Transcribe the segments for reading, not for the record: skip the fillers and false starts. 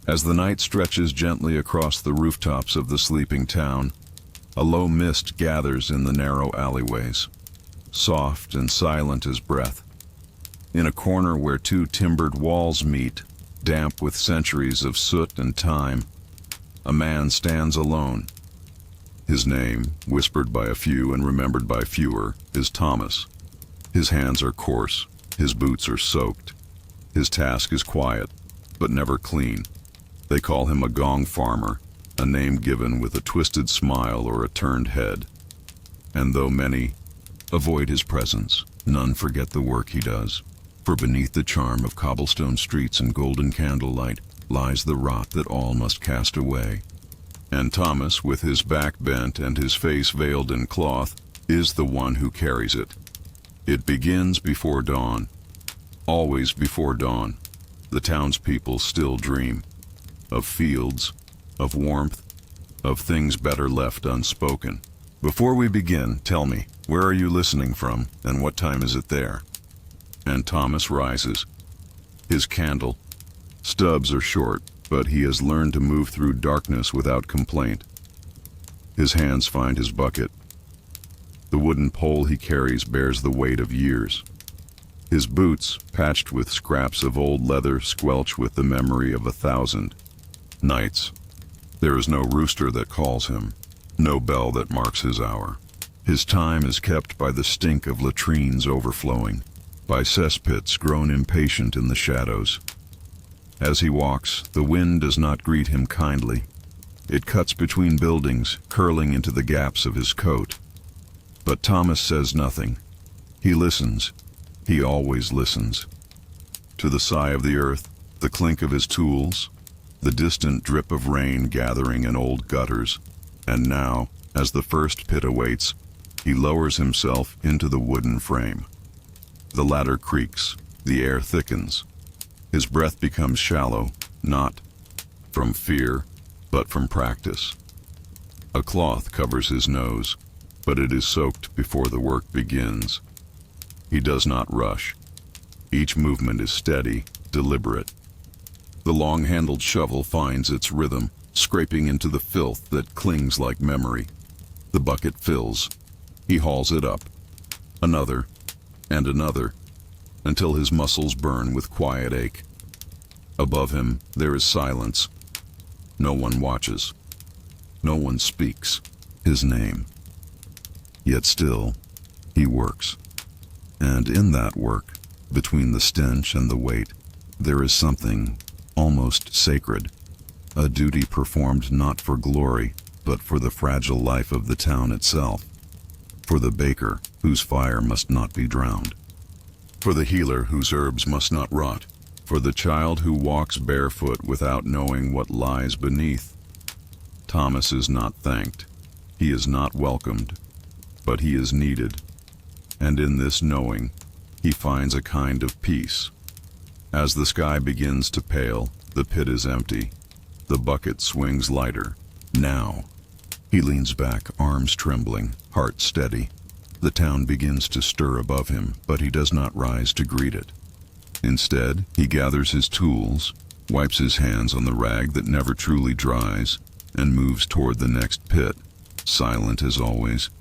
As the night stretches gently across the rooftops of the sleeping town, a low mist gathers in the narrow alleyways, soft and silent as breath. In a corner where two timbered walls meet, damp with centuries of soot and time, a man stands alone. His name, whispered by a few and remembered by fewer, is Thomas. His hands are coarse, his boots are soaked. His task is quiet, but never clean. They call him a Gong farmer, a name given with a twisted smile or a turned head. And though many avoid his presence, none forget the work he does. For beneath the charm of cobblestone streets and golden candlelight lies the rot that all must cast away. And Thomas, with his back bent and his face veiled in cloth, is the one who carries it. It begins before dawn. Always before dawn, the townspeople still dream. Of fields, of warmth, of things better left unspoken. Before we begin, tell me, where are you listening from, and what time is it there? And Thomas rises. His candle. Stubs are short, but he has learned to move through darkness without complaint. His hands find his bucket. The wooden pole he carries bears the weight of years. His boots, patched with scraps of old leather, squelch with the memory of 1,000 nights. There is no rooster that calls him, no bell that marks his hour. His time is kept by the stink of latrines overflowing, by cesspits grown impatient in the shadows. As he walks, the wind does not greet him kindly. It cuts between buildings, curling into the gaps of his coat. But Thomas says nothing. He listens. He always listens. To the sigh of the earth, the clink of his tools, the distant drip of rain gathering in old gutters, and now, as the first pit awaits, he lowers himself into the wooden frame. The ladder creaks, the air thickens. His breath becomes shallow, not from fear, but from practice. A cloth covers his nose, but it is soaked before the work begins. He does not rush. Each movement is steady, deliberate. The long-handled shovel finds its rhythm, scraping into the filth that clings like memory. The bucket fills. He hauls it up. Another, and another, until his muscles burn with quiet ache. Above him, there is silence. No one watches. No one speaks his name. Yet still, he works. And in that work, between the stench and the weight, there is something almost sacred, a duty performed not for glory, but for the fragile life of the town itself, for the baker whose fire must not be drowned, for the healer whose herbs must not rot, for the child who walks barefoot without knowing what lies beneath. Thomas is not thanked. He is not welcomed, but he is needed. And in this knowing, he finds a kind of peace. As the sky begins to pale, the pit is empty. The bucket swings lighter. Now. He leans back, arms trembling, heart steady. The town begins to stir above him, but he does not rise to greet it. Instead, he gathers his tools, wipes his hands on the rag that never truly dries, and moves toward the next pit, silent as always.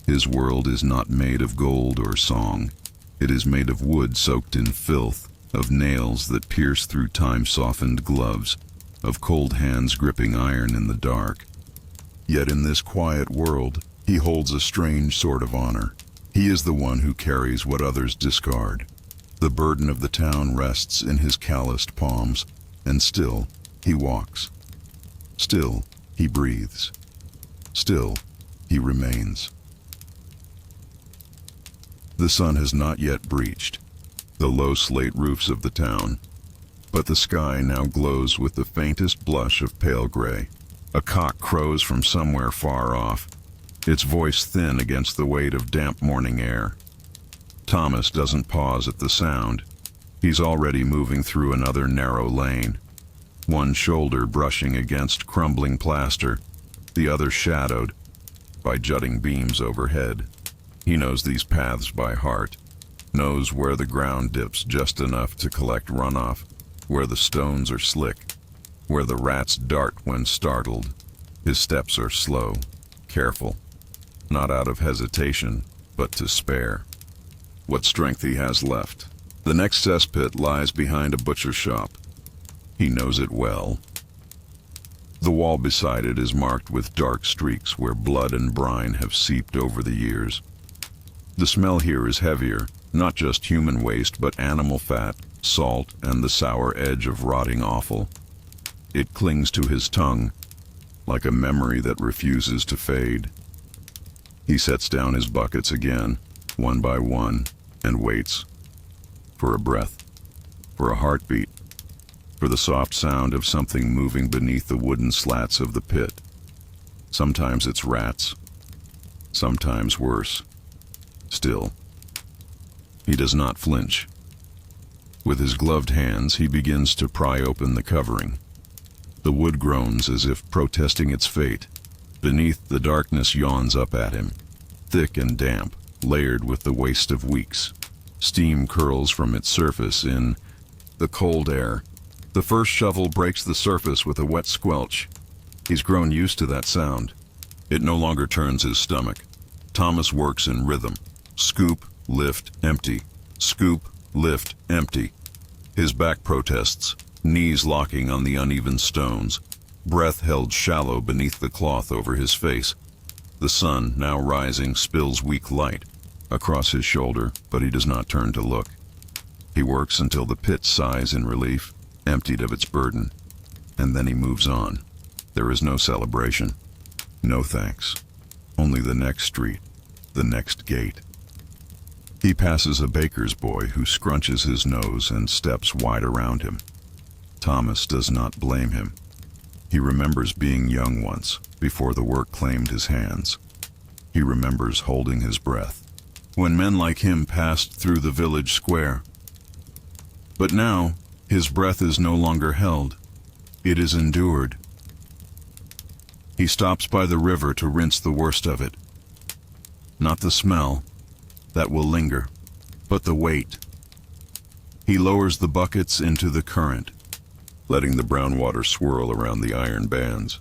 His world is not made of gold or song. It is made of wood soaked in filth, of nails that pierce through time-softened gloves, of cold hands gripping iron in the dark. Yet in this quiet world, he holds a strange sort of honor. He is the one who carries what others discard. The burden of the town rests in his calloused palms, and still he walks. Still he breathes. Still he remains. The sun has not yet breached the low slate roofs of the town, but the sky now glows with the faintest blush of pale gray. A cock crows from somewhere far off, its voice thin against the weight of damp morning air. Thomas doesn't pause at the sound. He's already moving through another narrow lane, one shoulder brushing against crumbling plaster, the other shadowed by jutting beams overhead. He knows these paths by heart, knows where the ground dips just enough to collect runoff, where the stones are slick, where the rats dart when startled. His steps are slow, careful, not out of hesitation, but to spare what strength he has left. The next cesspit lies behind a butcher shop. He knows it well. The wall beside it is marked with dark streaks where blood and brine have seeped over the years. The smell here is heavier, not just human waste, but animal fat, salt, and the sour edge of rotting offal. It clings to his tongue, like a memory that refuses to fade. He sets down his buckets again, one by one, and waits. For a breath, for a heartbeat, for the soft sound of something moving beneath the wooden slats of the pit. Sometimes it's rats, sometimes worse. Still, he does not flinch. With his gloved hands, he begins to pry open the covering. The wood groans as if protesting its fate. Beneath, the darkness yawns up at him, thick and damp, layered with the waste of weeks. Steam curls from its surface in the cold air. The first shovel breaks the surface with a wet squelch. He's grown used to that sound. It no longer turns his stomach. Thomas works in rhythm. Scoop, lift, empty. Scoop, lift, empty. His back protests, knees locking on the uneven stones, breath held shallow beneath the cloth over his face. The sun, now rising, spills weak light across his shoulder, but he does not turn to look. He works until the pit sighs in relief, emptied of its burden, and then he moves on. There is no celebration, no thanks, only the next street, the next gate. He passes a baker's boy who scrunches his nose and steps wide around him. Thomas does not blame him. He remembers being young once, before the work claimed his hands. He remembers holding his breath when men like him passed through the village square. But now, his breath is no longer held. It is endured. He stops by the river to rinse the worst of it. Not the smell, that will linger, but the weight. He lowers the buckets into the current, letting the brown water swirl around the iron bands.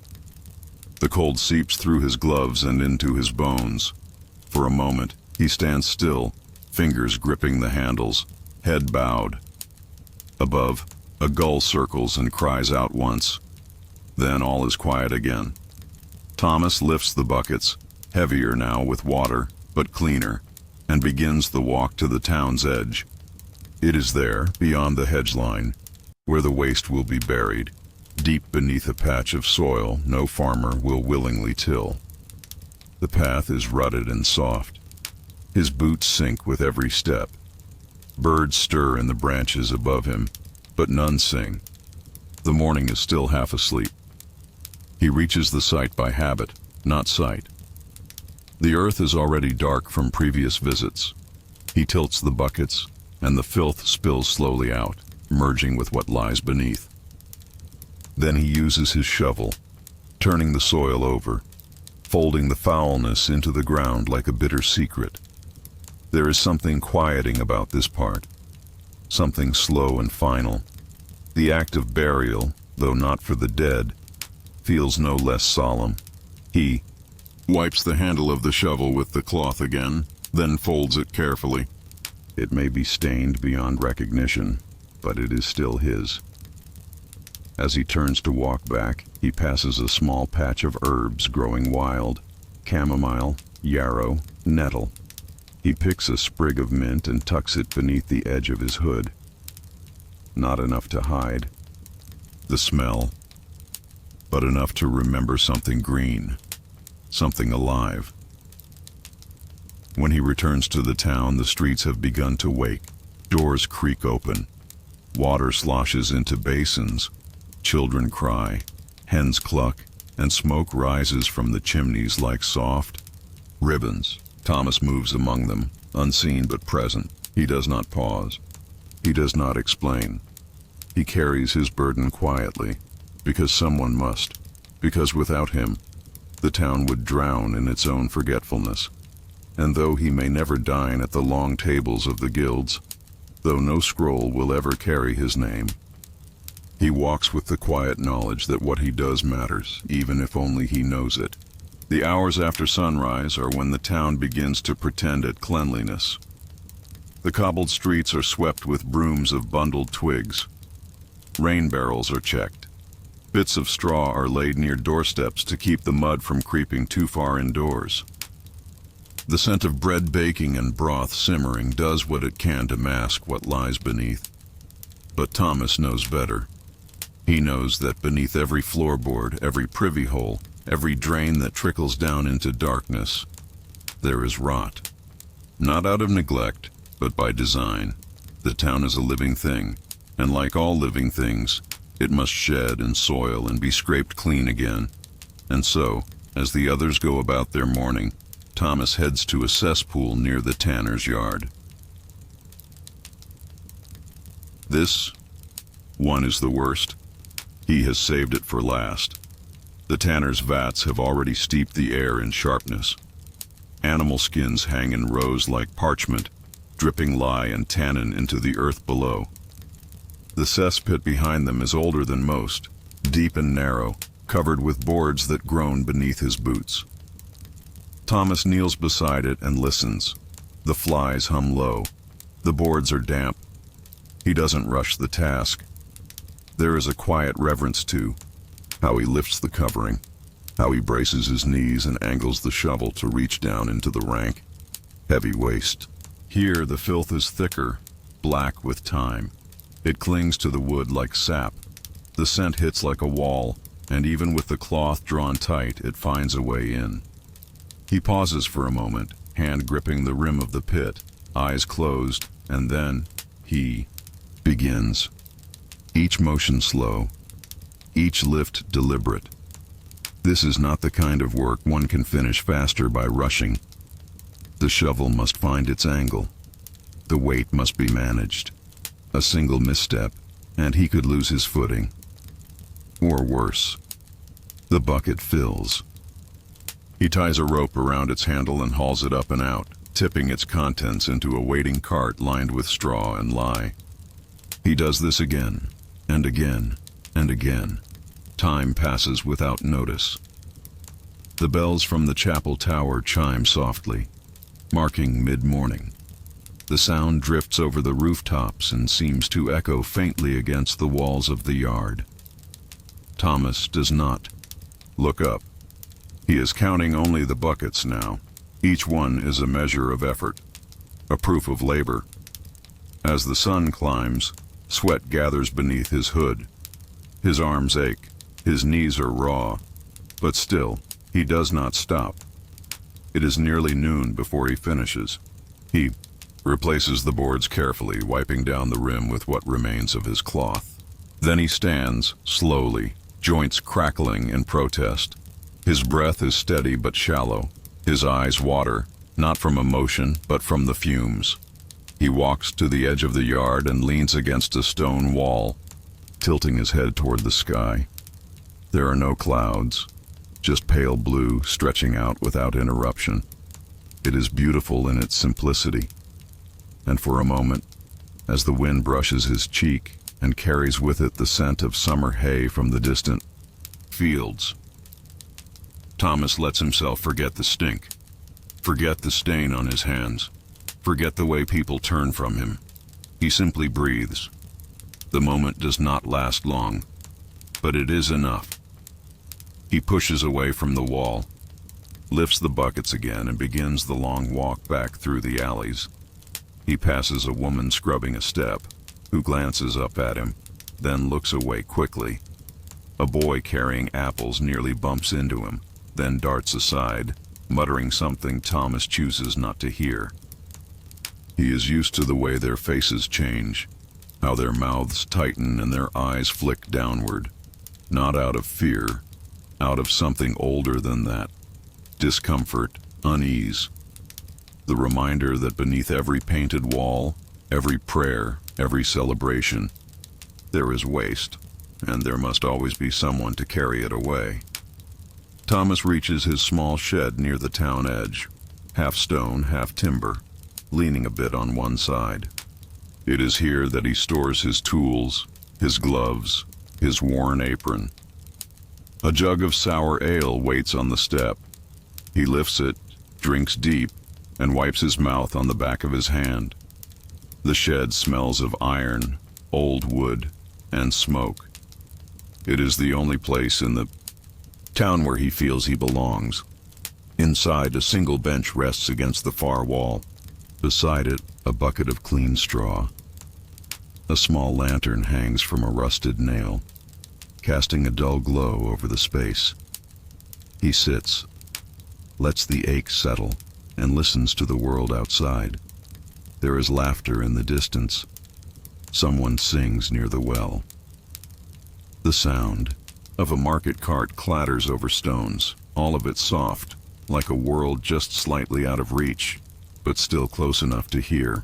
The cold seeps through his gloves and into his bones. For a moment, he stands still, fingers gripping the handles, head bowed. Above, a gull circles and cries out once. Then all is quiet again. Thomas lifts the buckets, heavier now with water, but cleaner, and begins the walk to the town's edge. It is there, beyond the hedge line, where the waste will be buried, deep beneath a patch of soil no farmer will willingly till. The path is rutted and soft. His boots sink with every step. Birds stir in the branches above him, but none sing. The morning is still half asleep. He reaches the site by habit, not sight. The earth is already dark from previous visits. He tilts the buckets, and the filth spills slowly out, merging with what lies beneath. Then he uses his shovel, turning the soil over, folding the foulness into the ground like a bitter secret. There is something quieting about this part, something slow and final. The act of burial, though not for the dead, feels no less solemn. He wipes the handle of the shovel with the cloth again, then folds it carefully. It may be stained beyond recognition, but it is still his. As he turns to walk back, he passes a small patch of herbs growing wild: chamomile, yarrow, nettle. He picks a sprig of mint and tucks it beneath the edge of his hood. Not enough to hide the smell, but enough to remember something green, something alive. When he returns to the town, the streets have begun to wake. Doors creak open. Water sloshes into basins. Children cry. Hens cluck. And smoke rises from the chimneys like soft ribbons. Thomas moves among them, unseen but present. He does not pause. He does not explain. He carries his burden quietly, because someone must. Because without him, the town would drown in its own forgetfulness. And though he may never dine at the long tables of the guilds, though no scroll will ever carry his name, He walks with the quiet knowledge that what he does matters, even if only he knows it. The hours after sunrise are when the town begins to pretend at cleanliness. The cobbled streets are swept with brooms of bundled twigs. Rain barrels are checked. Bits of straw are laid near doorsteps to keep the mud from creeping too far indoors. The scent of bread baking and broth simmering does what it can to mask what lies beneath. But Thomas knows better. He knows that beneath every floorboard, every privy hole, every drain that trickles down into darkness, there is rot. Not out of neglect, but by design. The town is a living thing, and like all living things, it must shed and soil and be scraped clean again. And so, as the others go about their mourning, Thomas heads to a cesspool near the tanner's yard. This one is the worst. He has saved it for last. The tanner's vats have already steeped the air in sharpness. Animal skins hang in rows like parchment, dripping lye and tannin into the earth below. The cesspit behind them is older than most, deep and narrow, covered with boards that groan beneath his boots. Thomas kneels beside it and listens. The flies hum low. The boards are damp. He doesn't rush the task. There is a quiet reverence too, how he lifts the covering, how he braces his knees and angles the shovel to reach down into the rank, heavy waste. Here the filth is thicker, black with time. It clings to the wood like sap. The scent hits like a wall, and even with the cloth drawn tight, it finds a way in. He pauses for a moment, hand gripping the rim of the pit, eyes closed, and then he begins. Each motion slow, each lift deliberate. This is not the kind of work one can finish faster by rushing. The shovel must find its angle. The weight must be managed. A single misstep, and he could lose his footing. Or worse, the bucket fills. He ties a rope around its handle and hauls it up and out, tipping its contents into a waiting cart lined with straw and lye. He does this again, and again, and again. Time passes without notice. The bells from the chapel tower chime softly, marking mid-morning. The sound drifts over the rooftops and seems to echo faintly against the walls of the yard. Thomas does not look up. He is counting only the buckets now. Each one is a measure of effort, a proof of labor. As the sun climbs, sweat gathers beneath his hood. His arms ache, his knees are raw, but still, he does not stop. It is nearly noon before he finishes. He replaces the boards carefully, wiping down the rim with what remains of his cloth. Then he stands, slowly, joints crackling in protest. His breath is steady but shallow. His eyes water, not from emotion, but from the fumes. He walks to the edge of the yard and leans against a stone wall, tilting his head toward the sky. There are no clouds, just pale blue stretching out without interruption. It is beautiful in its simplicity. And for a moment, as the wind brushes his cheek and carries with it the scent of summer hay from the distant fields, Thomas lets himself forget the stink, forget the stain on his hands, forget the way people turn from him. He simply breathes. The moment does not last long, but it is enough. He pushes away from the wall, lifts the buckets again, and begins the long walk back through the alleys. He passes a woman scrubbing a step, who glances up at him, then looks away quickly. A boy carrying apples nearly bumps into him, then darts aside, muttering something Thomas chooses not to hear. He is used to the way their faces change, how their mouths tighten and their eyes flick downward, not out of fear, out of something older than that, discomfort, unease. The reminder that beneath every painted wall, every prayer, every celebration, there is waste, and there must always be someone to carry it away. Thomas reaches his small shed near the town edge, half stone, half timber, leaning a bit on one side. It is here that he stores his tools, his gloves, his worn apron. A jug of sour ale waits on the step. He lifts it, drinks deep, and wipes his mouth on the back of his hand. The shed smells of iron, old wood, and smoke. It is the only place in the town where he feels he belongs. Inside, a single bench rests against the far wall. Beside it, a bucket of clean straw. A small lantern hangs from a rusted nail, casting a dull glow over the space. He sits, lets the ache settle, and listens to the world outside. There is laughter in the distance. Someone sings near the well. The sound of a market cart clatters over stones, all of it soft, like a world just slightly out of reach, but still close enough to hear.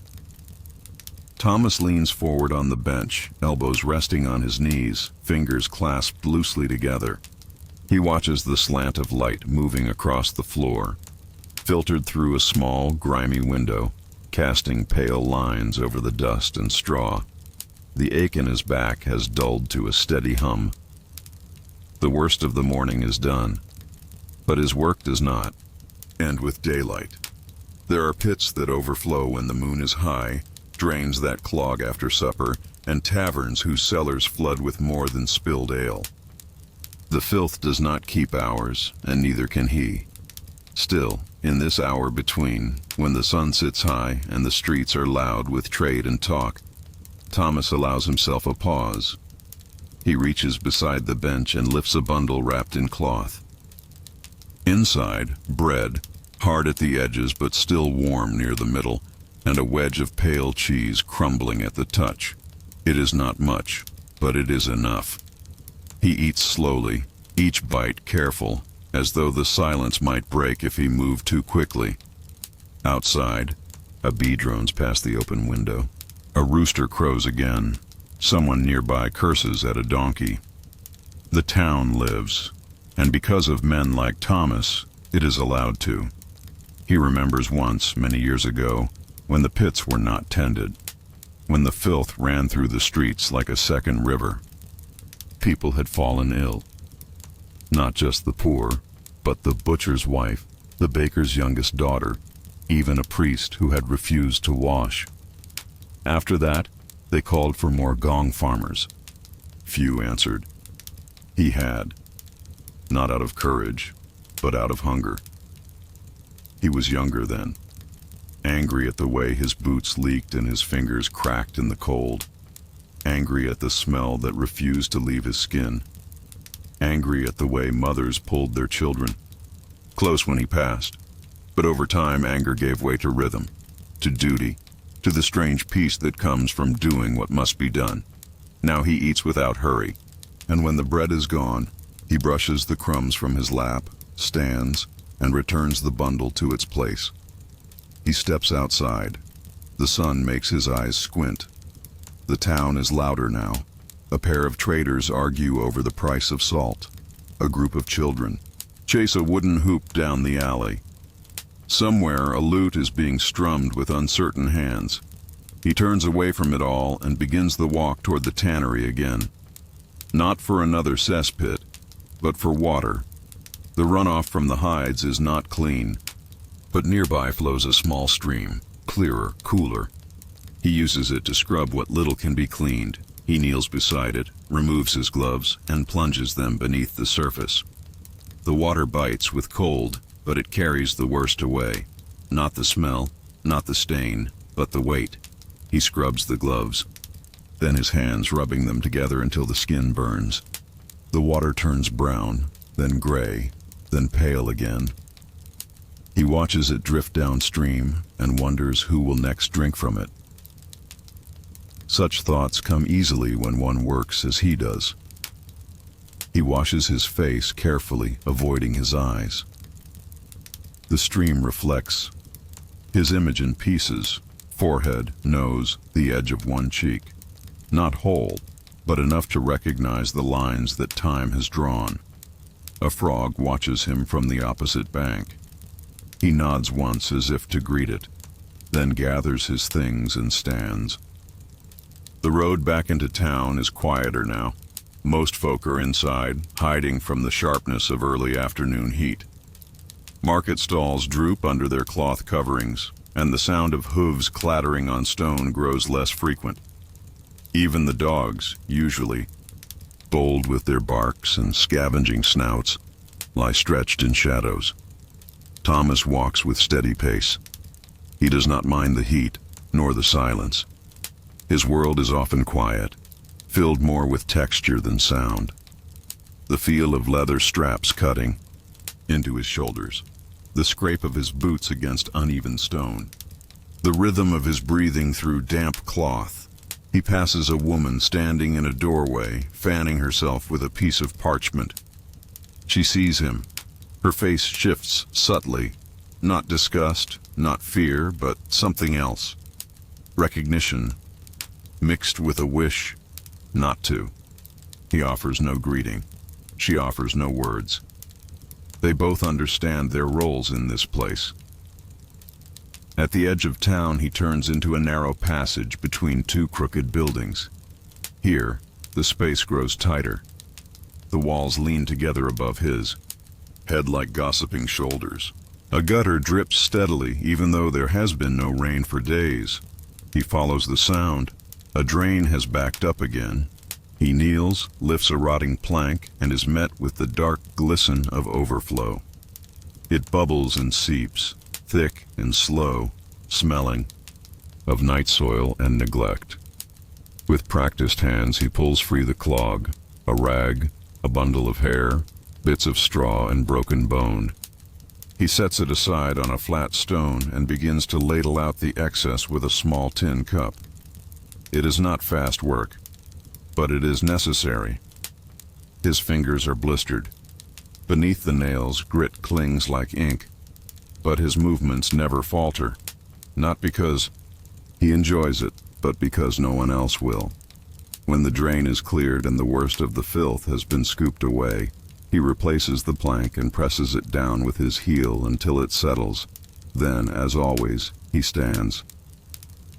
Thomas leans forward on the bench, elbows resting on his knees, fingers clasped loosely together. He watches the slant of light moving across the floor, filtered through a small, grimy window, casting pale lines over the dust and straw. The ache in his back has dulled to a steady hum. The worst of the morning is done, but his work does not end with daylight. There are pits that overflow when the moon is high, drains that clog after supper, and taverns whose cellars flood with more than spilled ale. The filth does not keep hours, and neither can he. Still, in this hour between, when the sun sits high and the streets are loud with trade and talk, Thomas allows himself a pause. He reaches beside the bench and lifts a bundle wrapped in cloth. Inside, bread, hard at the edges but still warm near the middle, and a wedge of pale cheese crumbling at the touch. It is not much, but it is enough. He eats slowly, each bite careful, as though the silence might break if he moved too quickly. Outside, a bee drones past the open window. A rooster crows again. Someone nearby curses at a donkey. The town lives, and because of men like Thomas, it is allowed to. He remembers once, many years ago, when the pits were not tended, when the filth ran through the streets like a second river. People had fallen ill. Not just the poor, but the butcher's wife, the baker's youngest daughter, even a priest who had refused to wash. After that, they called for more Gong farmers. Few answered. He had, not out of courage, but out of hunger. He was younger then, angry at the way his boots leaked and his fingers cracked in the cold, angry at the smell that refused to leave his skin, angry at the way mothers pulled their children. Close when he passed, but over time anger gave way to rhythm, to duty, to the strange peace that comes from doing what must be done. Now he eats without hurry, and when the bread is gone, he brushes the crumbs from his lap, stands, and returns the bundle to its place. He steps outside. The sun makes his eyes squint. The town is louder now. A pair of traders argue over the price of salt. A group of children chase a wooden hoop down the alley. Somewhere a lute is being strummed with uncertain hands. He turns away from it all and begins the walk toward the tannery again. Not for another cesspit, but for water. The runoff from the hides is not clean, but nearby flows a small stream, clearer, cooler. He uses it to scrub what little can be cleaned. He kneels beside it, removes his gloves, and plunges them beneath the surface. The water bites with cold, but it carries the worst away. Not the smell, not the stain, but the weight. He scrubs the gloves, then his hands rubbing them together until the skin burns. The water turns brown, then gray, then pale again. He watches it drift downstream and wonders who will next drink from it. Such thoughts come easily when one works as he does. He washes his face carefully, avoiding his eyes. The stream reflects his image in pieces, forehead, nose, the edge of one cheek. Not whole, but enough to recognize the lines that time has drawn. A frog watches him from the opposite bank. He nods once as if to greet it, then gathers his things and stands. The road back into town is quieter now. Most folk are inside, hiding from the sharpness of early afternoon heat. Market stalls droop under their cloth coverings, and the sound of hooves clattering on stone grows less frequent. Even the dogs, usually bold with their barks and scavenging snouts, lie stretched in shadows. Thomas walks with steady pace. He does not mind the heat, nor the silence. His world is often quiet, filled more with texture than sound. The feel of leather straps cutting into his shoulders, the scrape of his boots against uneven stone, the rhythm of his breathing through damp cloth. He passes a woman standing in a doorway, fanning herself with a piece of parchment. She sees him. Her face shifts subtly, not disgust, not fear, but something else. Recognition, mixed with a wish not to. He offers no greeting. She offers no words. They both understand their roles in this place. At the edge of town, he turns into a narrow passage between two crooked buildings. Here, the space grows tighter. The walls lean together above his head like gossiping shoulders. A gutter drips steadily, even though there has been no rain for days. He follows the sound. A drain has backed up again. He kneels, lifts a rotting plank, and is met with the dark glisten of overflow. It bubbles and seeps, thick and slow, smelling of night soil and neglect. With practiced hands, he pulls free the clog, a rag, a bundle of hair, bits of straw and broken bone. He sets it aside on a flat stone and begins to ladle out the excess with a small tin cup. It is not fast work, but it is necessary. His fingers are blistered. Beneath the nails, grit clings like ink, but his movements never falter, not because he enjoys it, but because no one else will. When the drain is cleared and the worst of the filth has been scooped away, he replaces the plank and presses it down with his heel until it settles. Then, as always, he stands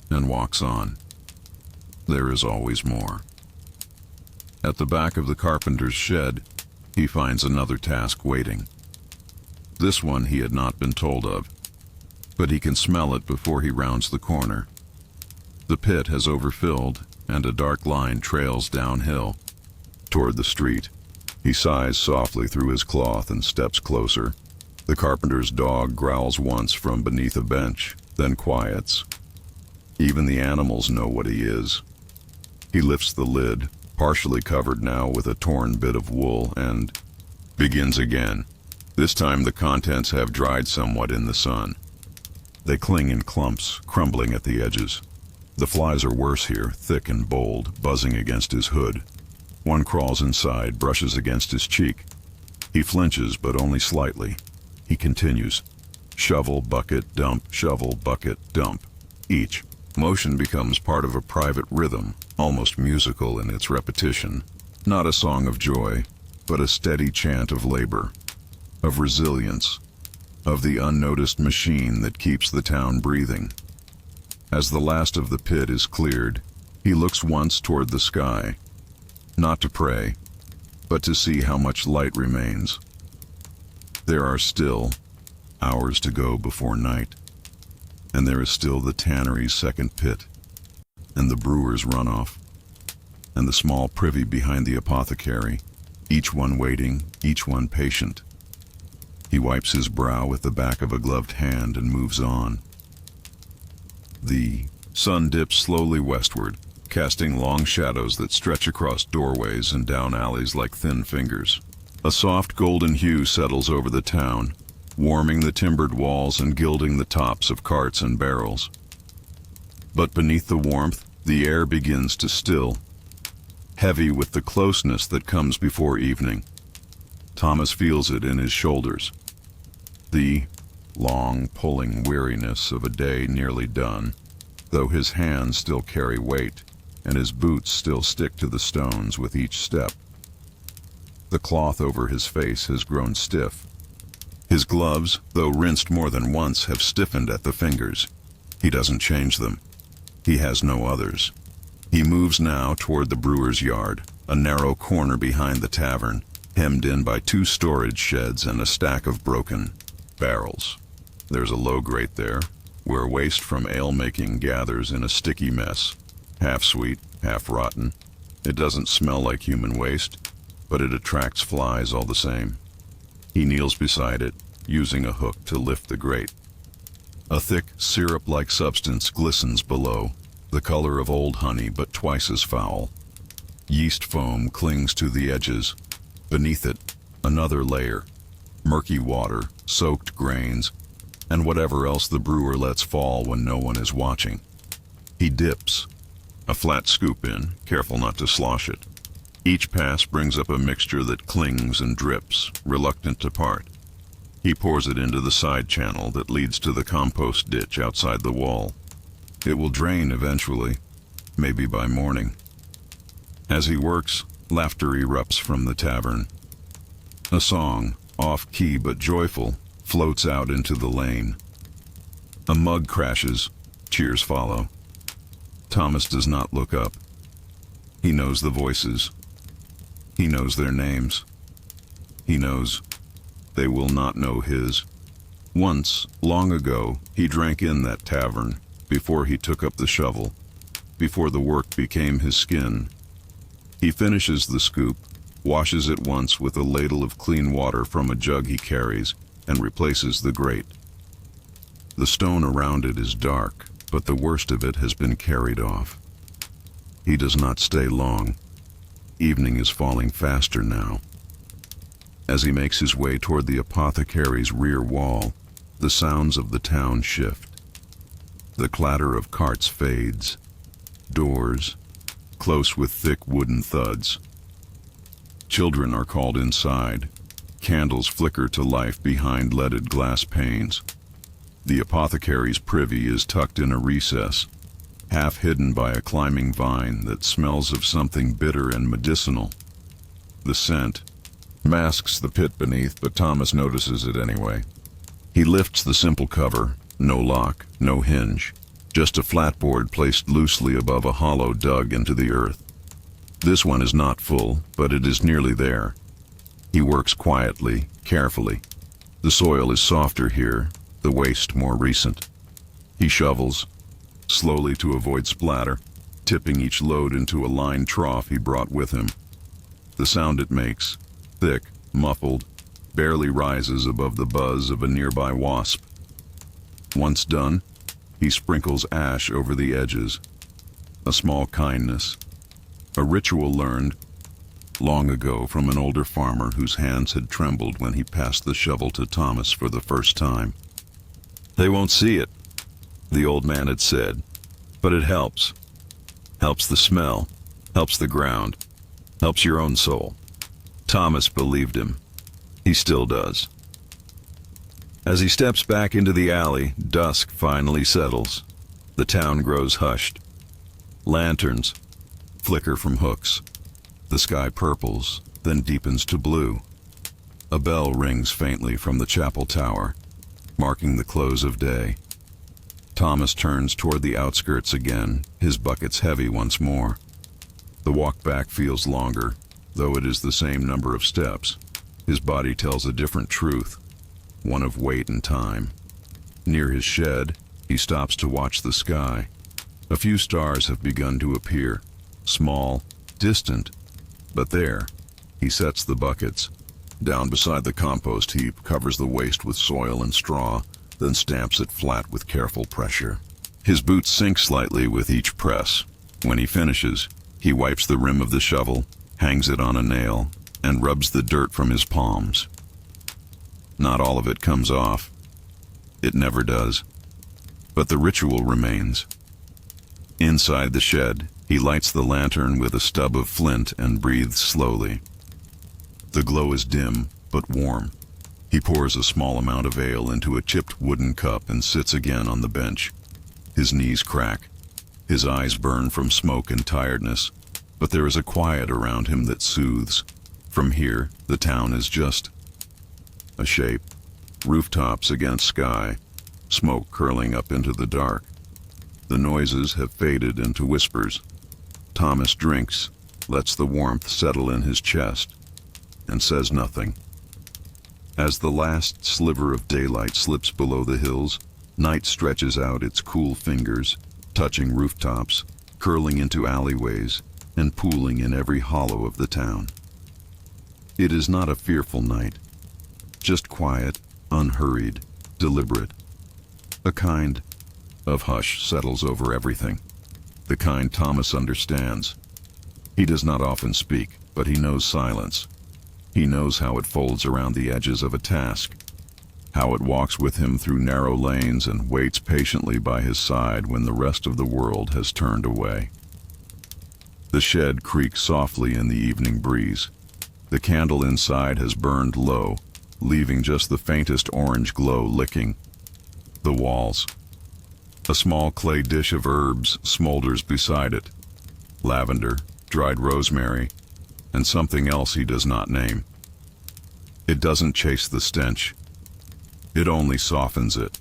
and walks on. There is always more. At the back of the carpenter's shed, he finds another task waiting. This one he had not been told of, but he can smell it before he rounds the corner. The pit has overfilled, and a dark line trails downhill toward the street. He sighs softly through his cloth and steps closer. The carpenter's dog growls once from beneath a bench, then quiets. Even the animals know what he is. He lifts the lid, partially covered now with a torn bit of wool, and begins again. This time the contents have dried somewhat in the sun. They cling in clumps, crumbling at the edges. The flies are worse here, thick and bold, buzzing against his hood. One crawls inside, brushes against his cheek. He flinches, but only slightly. He continues. Shovel, bucket, dump, shovel, bucket, dump. Each motion becomes part of a private rhythm, almost musical in its repetition. Not a song of joy, but a steady chant of labor, of resilience, of the unnoticed machine that keeps the town breathing. As the last of the pit is cleared, he looks once toward the sky, not to pray, but to see how much light remains. There are still hours to go before night, and there is still the tannery's second pit, and the brewer's runoff, and the small privy behind the apothecary, each one waiting, each one patient. He wipes his brow with the back of a gloved hand and moves on. The sun dips slowly westward, casting long shadows that stretch across doorways and down alleys like thin fingers. A soft golden hue settles over the town, warming the timbered walls and gilding the tops of carts and barrels. But beneath the warmth, the air begins to still, heavy with the closeness that comes before evening. Thomas feels it in his shoulders. The long, pulling weariness of a day nearly done, though his hands still carry weight, and his boots still stick to the stones with each step. The cloth over his face has grown stiff. His gloves, though rinsed more than once, have stiffened at the fingers. He doesn't change them. He has no others. He moves now toward the brewer's yard, a narrow corner behind the tavern, hemmed in by 2 storage sheds and a stack of broken barrels. There's a low grate there, where waste from ale-making gathers in a sticky mess, half sweet, half rotten. It doesn't smell like human waste, but it attracts flies all the same. He kneels beside it, using a hook to lift the grate. A thick, syrup-like substance glistens below, the color of old honey but twice as foul. Yeast foam clings to the edges. Beneath it, another layer, murky water, soaked grains, and whatever else the brewer lets fall when no one is watching. He dips, a flat scoop in, careful not to slosh it. Each pass brings up a mixture that clings and drips, reluctant to part. He pours it into the side channel that leads to the compost ditch outside the wall. It will drain eventually, maybe by morning. As he works, laughter erupts from the tavern. A song, off-key but joyful, floats out into the lane. A mug crashes, cheers follow. Thomas does not look up. He knows the voices. He knows their names. He knows they will not know his. Once, long ago, he drank in that tavern, before he took up the shovel, before the work became his skin. He finishes the scoop, washes it once with a ladle of clean water from a jug he carries, and replaces the grate. The stone around it is dark, but the worst of it has been carried off. He does not stay long. Evening is falling faster now. As he makes his way toward the apothecary's rear wall, the sounds of the town shift. The clatter of carts fades. Doors, close with thick wooden thuds. Children are called inside. Candles flicker to life behind leaded glass panes. The apothecary's privy is tucked in a recess, half hidden by a climbing vine that smells of something bitter and medicinal. The scent masks the pit beneath, but Thomas notices it anyway. He lifts the simple cover, no lock, no hinge, just a flat board placed loosely above a hollow dug into the earth. This one is not full, but it is nearly there. He works quietly, carefully. The soil is softer here, the waste more recent. He shovels, slowly to avoid splatter, tipping each load into a lined trough he brought with him. The sound it makes, thick, muffled, barely rises above the buzz of a nearby wasp. Once done, he sprinkles ash over the edges. A small kindness, a ritual learned long ago from an older farmer whose hands had trembled when he passed the shovel to Thomas for the first time. "They won't see it," the old man had said, "but it helps. Helps the smell, helps the ground, helps your own soul." Thomas believed him. He still does. As he steps back into the alley, dusk finally settles. The town grows hushed. Lanterns flicker from hooks. The sky purples, then deepens to blue. A bell rings faintly from the chapel tower, marking the close of day. Thomas turns toward the outskirts again, his buckets heavy once more. The walk back feels longer, though it is the same number of steps. His body tells a different truth, one of weight and time. Near his shed, he stops to watch the sky. A few stars have begun to appear, small, distant, but there. He sets the buckets. Down beside the compost heap, covers the waste with soil and straw, then stamps it flat with careful pressure. His boots sink slightly with each press. When he finishes, he wipes the rim of the shovel, hangs it on a nail, and rubs the dirt from his palms. Not all of it comes off. It never does. But the ritual remains. Inside the shed, he lights the lantern with a stub of flint and breathes slowly. The glow is dim, but warm. He pours a small amount of ale into a chipped wooden cup and sits again on the bench. His knees crack. His eyes burn from smoke and tiredness, but there is a quiet around him that soothes. From here, the town is just a shape. Rooftops against sky, smoke curling up into the dark. The noises have faded into whispers. Thomas drinks, lets the warmth settle in his chest, and says nothing. As the last sliver of daylight slips below the hills, night stretches out its cool fingers, touching rooftops, curling into alleyways, and pooling in every hollow of the town. It is not a fearful night, just quiet, unhurried, deliberate. A kind of hush settles over everything, the kind Thomas understands. He does not often speak, but he knows silence. He knows how it folds around the edges of a task, how it walks with him through narrow lanes and waits patiently by his side when the rest of the world has turned away. The shed creaks softly in the evening breeze. The candle inside has burned low, leaving just the faintest orange glow licking the walls. A small clay dish of herbs smolders beside it. Lavender, dried rosemary, and something else he does not name. It doesn't chase the stench. It only softens it.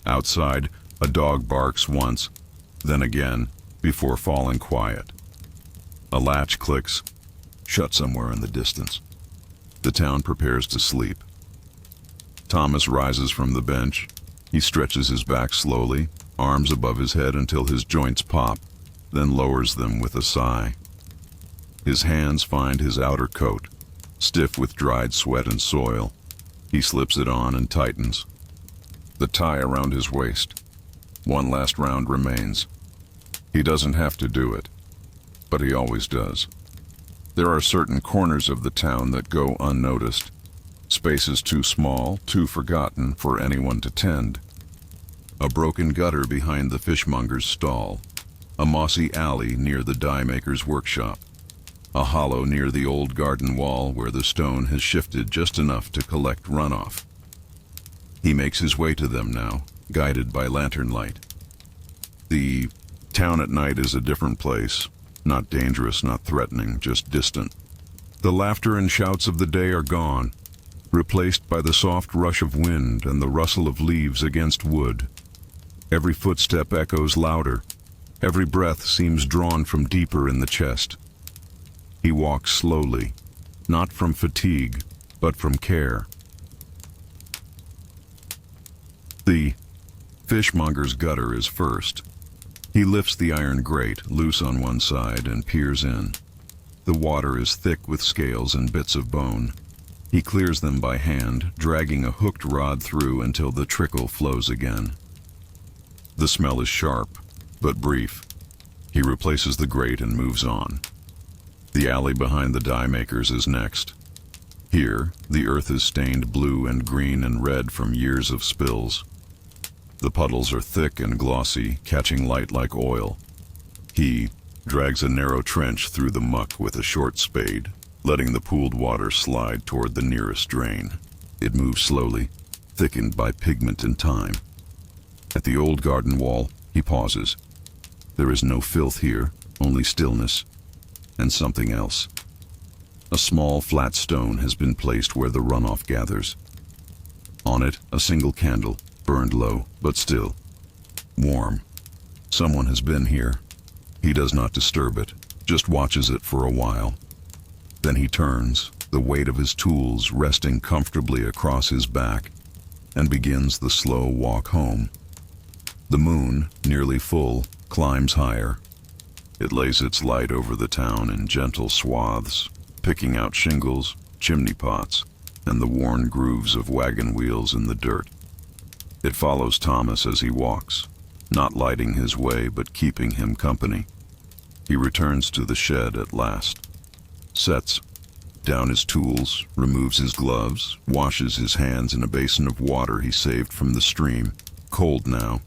Outside, a dog barks once, then again, before falling quiet. A latch clicks, shut somewhere in the distance. The town prepares to sleep. Thomas rises from the bench. He stretches his back slowly, arms above his head until his joints pop, then lowers them with a sigh. His hands find his outer coat, stiff with dried sweat and soil. He slips it on and tightens. The tie around his waist. One last round remains. He doesn't have to do it, but he always does. There are certain corners of the town that go unnoticed, spaces too small, too forgotten for anyone to tend. A broken gutter behind the fishmonger's stall, a mossy alley near the dye-maker's workshop, a hollow near the old garden wall where the stone has shifted just enough to collect runoff. He makes his way to them now, guided by lantern light. The town at night is a different place, not dangerous, not threatening, just distant. The laughter and shouts of the day are gone, replaced by the soft rush of wind and the rustle of leaves against wood. Every footstep echoes louder. Every breath seems drawn from deeper in the chest. He walks slowly, not from fatigue, but from care. The fishmonger's gutter is first. He lifts the iron grate, loose on one side, and peers in. The water is thick with scales and bits of bone. He clears them by hand, dragging a hooked rod through until the trickle flows again. The smell is sharp, but brief. He replaces the grate and moves on. The alley behind the dye makers is next. Here, the earth is stained blue and green and red from years of spills. The puddles are thick and glossy, catching light like oil. He drags a narrow trench through the muck with a short spade, letting the pooled water slide toward the nearest drain. It moves slowly, thickened by pigment and time. At the old garden wall, he pauses. There is no filth here, only stillness, and something else. A small flat stone has been placed where the runoff gathers. On it, a single candle, burned low, but still warm. Someone has been here. He does not disturb it, just watches it for a while. Then he turns, the weight of his tools resting comfortably across his back, and begins the slow walk home. The moon, nearly full, climbs higher. It lays its light over the town in gentle swaths, picking out shingles, chimney pots, and the worn grooves of wagon wheels in the dirt. It follows Thomas as he walks, not lighting his way but keeping him company. He returns to the shed at last, sets down his tools, removes his gloves, washes his hands in a basin of water he saved from the stream, cold now,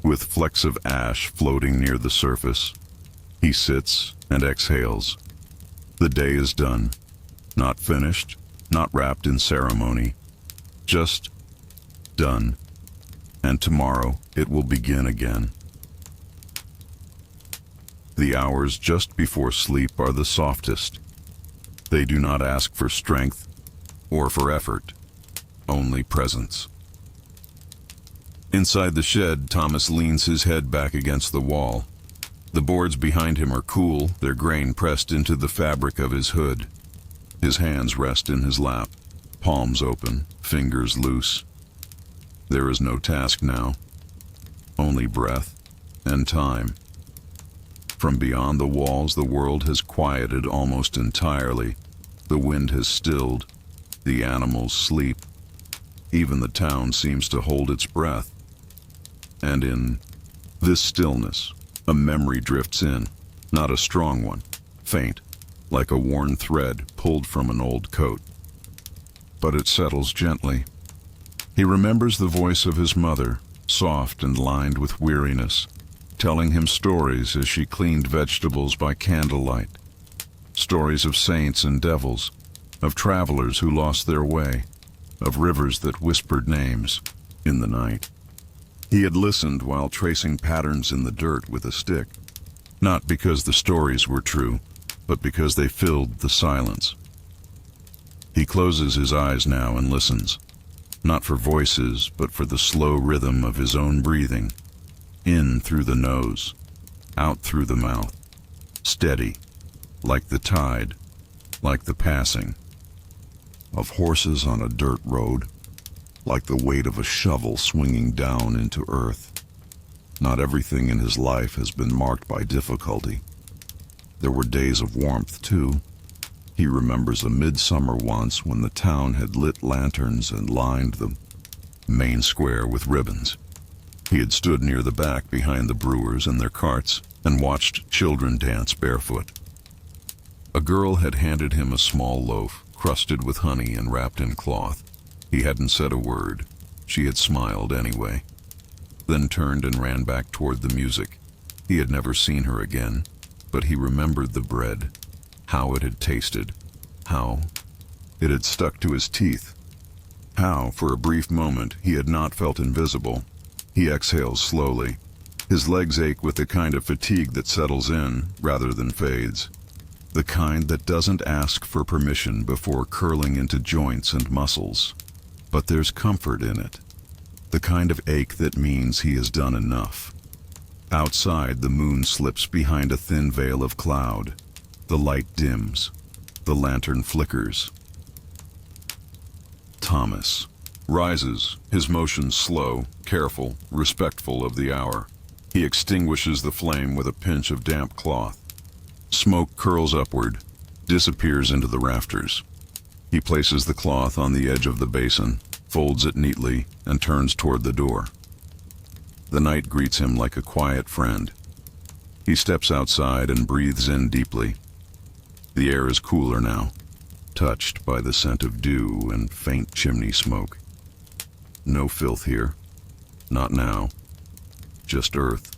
with flecks of ash floating near the surface. He sits and exhales. The day is done, not finished, not wrapped in ceremony, just done. And tomorrow it will begin again. The hours just before sleep are the softest. They do not ask for strength or for effort, only presence. Inside the shed, Thomas leans his head back against the wall. The boards behind him are cool, their grain pressed into the fabric of his hood. His hands rest in his lap, palms open, fingers loose. There is no task now, only breath and time. From beyond the walls, the world has quieted almost entirely. The wind has stilled, the animals sleep. Even the town seems to hold its breath. And in this stillness, a memory drifts in, not a strong one, faint, like a worn thread pulled from an old coat. But it settles gently. He remembers the voice of his mother, soft and lined with weariness, telling him stories as she cleaned vegetables by candlelight. Stories of saints and devils, of travelers who lost their way, of rivers that whispered names in the night. He had listened while tracing patterns in the dirt with a stick, not because the stories were true, but because they filled the silence. He closes his eyes now and listens, not for voices, but for the slow rhythm of his own breathing, in through the nose, out through the mouth, steady, like the tide, like the passing of horses on a dirt road, like the weight of a shovel swinging down into earth. Not everything in his life has been marked by difficulty. There were days of warmth, too. He remembers a midsummer once when the town had lit lanterns and lined the main square with ribbons. He had stood near the back behind the brewers and their carts and watched children dance barefoot. A girl had handed him a small loaf, crusted with honey and wrapped in cloth. He hadn't said a word. She had smiled anyway, then turned and ran back toward the music. He had never seen her again, but he remembered the bread, how it had tasted, how it had stuck to his teeth, how, for a brief moment, he had not felt invisible. He exhales slowly. His legs ache with the kind of fatigue that settles in rather than fades, the kind that doesn't ask for permission before curling into joints and muscles. But there's comfort in it, the kind of ache that means he has done enough. Outside, the moon slips behind a thin veil of cloud. The light dims. The lantern flickers. Thomas rises, his motions slow, careful, respectful of the hour. He extinguishes the flame with a pinch of damp cloth. Smoke curls upward, disappears into the rafters. He places the cloth on the edge of the basin, folds it neatly, and turns toward the door. The night greets him like a quiet friend. He steps outside and breathes in deeply. The air is cooler now, touched by the scent of dew and faint chimney smoke. No filth here. Not now. Just earth,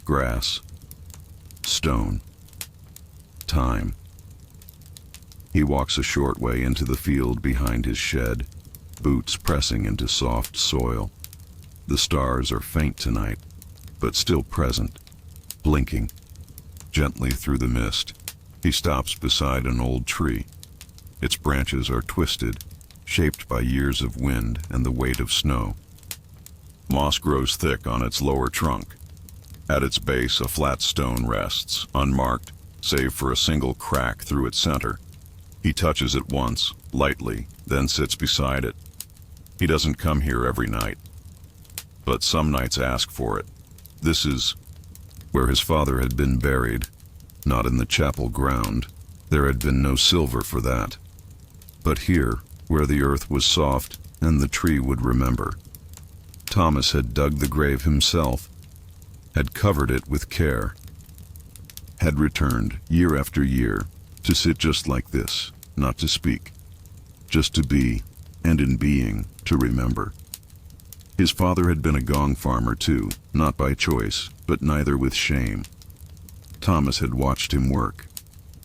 grass, stone, time. He walks a short way into the field behind his shed, boots pressing into soft soil. The stars are faint tonight, but still present, blinking gently through the mist. He stops beside an old tree. Its branches are twisted, shaped by years of wind and the weight of snow. Moss grows thick on its lower trunk. At its base, a flat stone rests, unmarked, save for a single crack through its center. He touches it once, lightly, then sits beside it. He doesn't come here every night, but some nights ask for it. This is where his father had been buried, not in the chapel ground. There had been no silver for that. But here, where the earth was soft and the tree would remember. Thomas had dug the grave himself, had covered it with care, had returned year after year to sit just like this, not to speak, just to be, and in being, to remember. His father had been a Gong farmer too, not by choice, but neither with shame. Thomas had watched him work,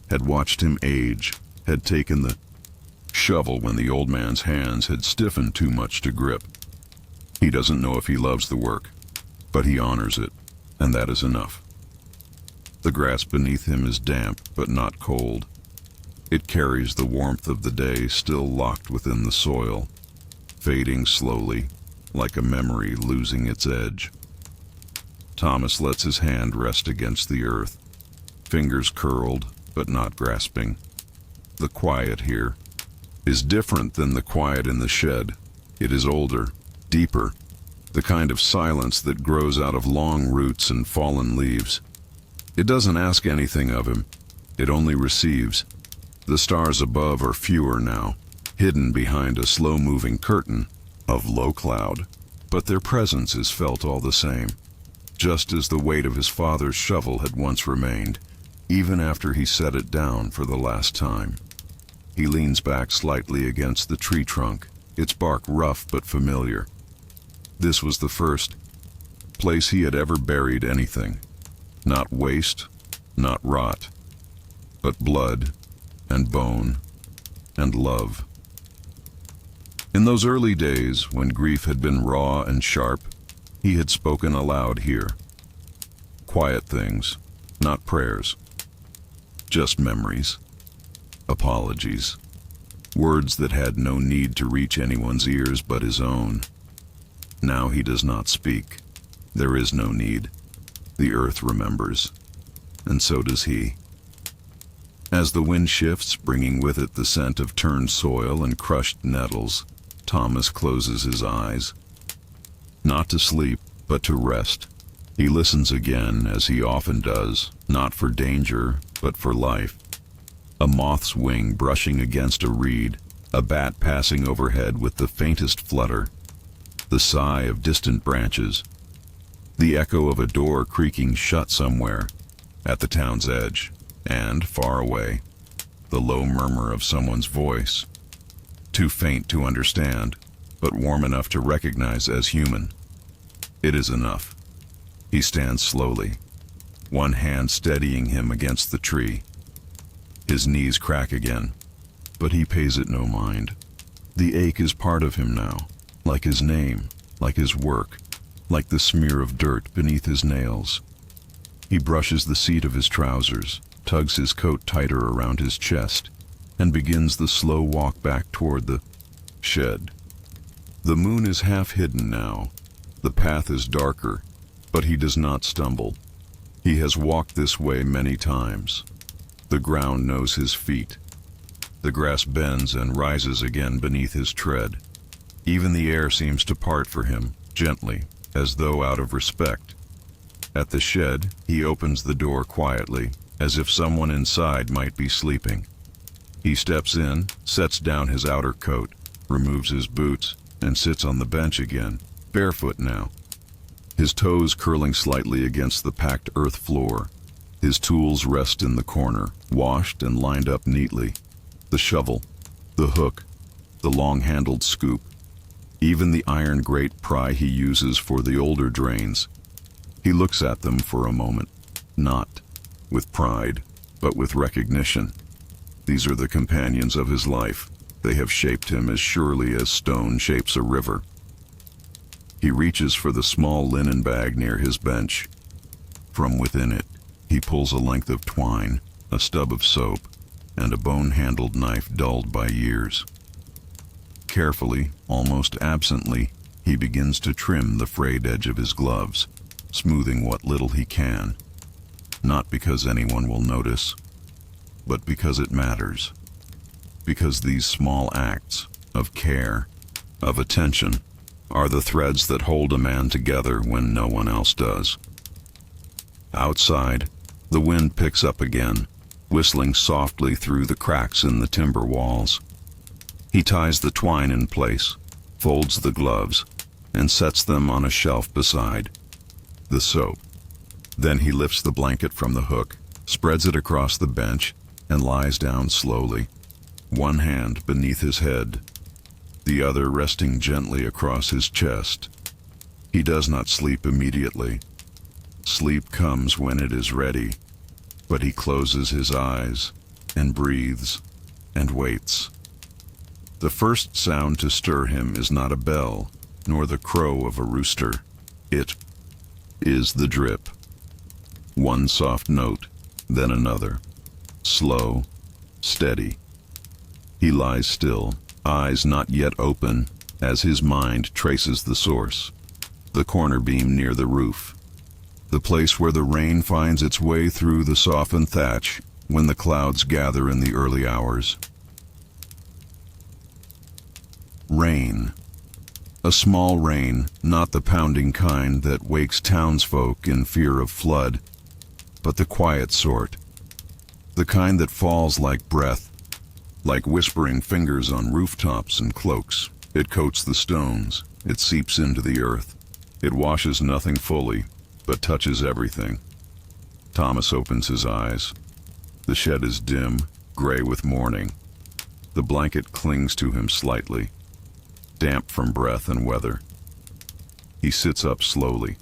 had watched him age, had taken the shovel when the old man's hands had stiffened too much to grip. He doesn't know if he loves the work, but he honors it, and that is enough. The grass beneath him is damp, but not cold. It carries the warmth of the day still locked within the soil, fading slowly, like a memory losing its edge. Thomas lets his hand rest against the earth, fingers curled but not grasping. The quiet here is different than the quiet in the shed. It is older, deeper, the kind of silence that grows out of long roots and fallen leaves. It doesn't ask anything of him, it only receives. The stars above are fewer now, hidden behind a slow-moving curtain of low cloud, but their presence is felt all the same, just as the weight of his father's shovel had once remained, even after he set it down for the last time. He leans back slightly against the tree trunk, its bark rough but familiar. This was the first place he had ever buried anything. Not waste, not rot, but blood and bone and love. In those early days, when grief had been raw and sharp, he had spoken aloud here. Quiet things, not prayers. Just memories, apologies, words that had no need to reach anyone's ears but his own. Now he does not speak. There is no need. The earth remembers, and so does he. As the wind shifts, bringing with it the scent of turned soil and crushed nettles, Thomas closes his eyes. Not to sleep, but to rest. He listens again, as he often does, not for danger, but for life. A moth's wing brushing against a reed, a bat passing overhead with the faintest flutter, the sigh of distant branches, the echo of a door creaking shut somewhere at the town's edge, and, far away, the low murmur of someone's voice, too faint to understand, but warm enough to recognize as human. It is enough. He stands slowly, one hand steadying him against the tree. His knees crack again, but he pays it no mind. The ache is part of him now, like his name, like his work, like the smear of dirt beneath his nails. He brushes the seat of his trousers, tugs his coat tighter around his chest, and begins the slow walk back toward the shed. The moon is half hidden now. The path is darker, but he does not stumble. He has walked this way many times. The ground knows his feet. The grass bends and rises again beneath his tread. Even the air seems to part for him, gently, as though out of respect. At the shed, he opens the door quietly, as if someone inside might be sleeping. He steps in, sets down his outer coat, removes his boots, and sits on the bench again, barefoot now, his toes curling slightly against the packed earth floor. His tools rest in the corner, washed and lined up neatly. The shovel, the hook, the long-handled scoop, even the iron grate pry he uses for the older drains. He looks at them for a moment, not with pride, but with recognition. These are the companions of his life. They have shaped him as surely as stone shapes a river. He reaches for the small linen bag near his bench. From within it, he pulls a length of twine, a stub of soap, and a bone-handled knife dulled by years. Carefully, almost absently, he begins to trim the frayed edge of his gloves, smoothing what little he can. Not because anyone will notice, but because it matters. Because these small acts of care, of attention, are the threads that hold a man together when no one else does. Outside, the wind picks up again, whistling softly through the cracks in the timber walls. He ties the twine in place, folds the gloves, and sets them on a shelf beside the soap. Then he lifts the blanket from the hook, spreads it across the bench, and lies down slowly, one hand beneath his head, the other resting gently across his chest. He does not sleep immediately. Sleep comes when it is ready, but he closes his eyes and breathes and waits. The first sound to stir him is not a bell, nor the crow of a rooster. It is the drip. One soft note, then another. Slow, steady. He lies still, eyes not yet open, as his mind traces the source. The corner beam near the roof. the place where the rain finds its way through the softened thatch when the clouds gather in the early hours. Rain. A small rain, not the pounding kind that wakes townsfolk in fear of flood, but the quiet sort, the kind that falls like breath, like whispering fingers on rooftops and cloaks. It coats the stones, it seeps into the earth, it washes nothing fully, but touches everything. Thomas opens his eyes. The shed is dim, gray with morning. The blanket clings to him slightly, damp from breath and weather. He sits up slowly.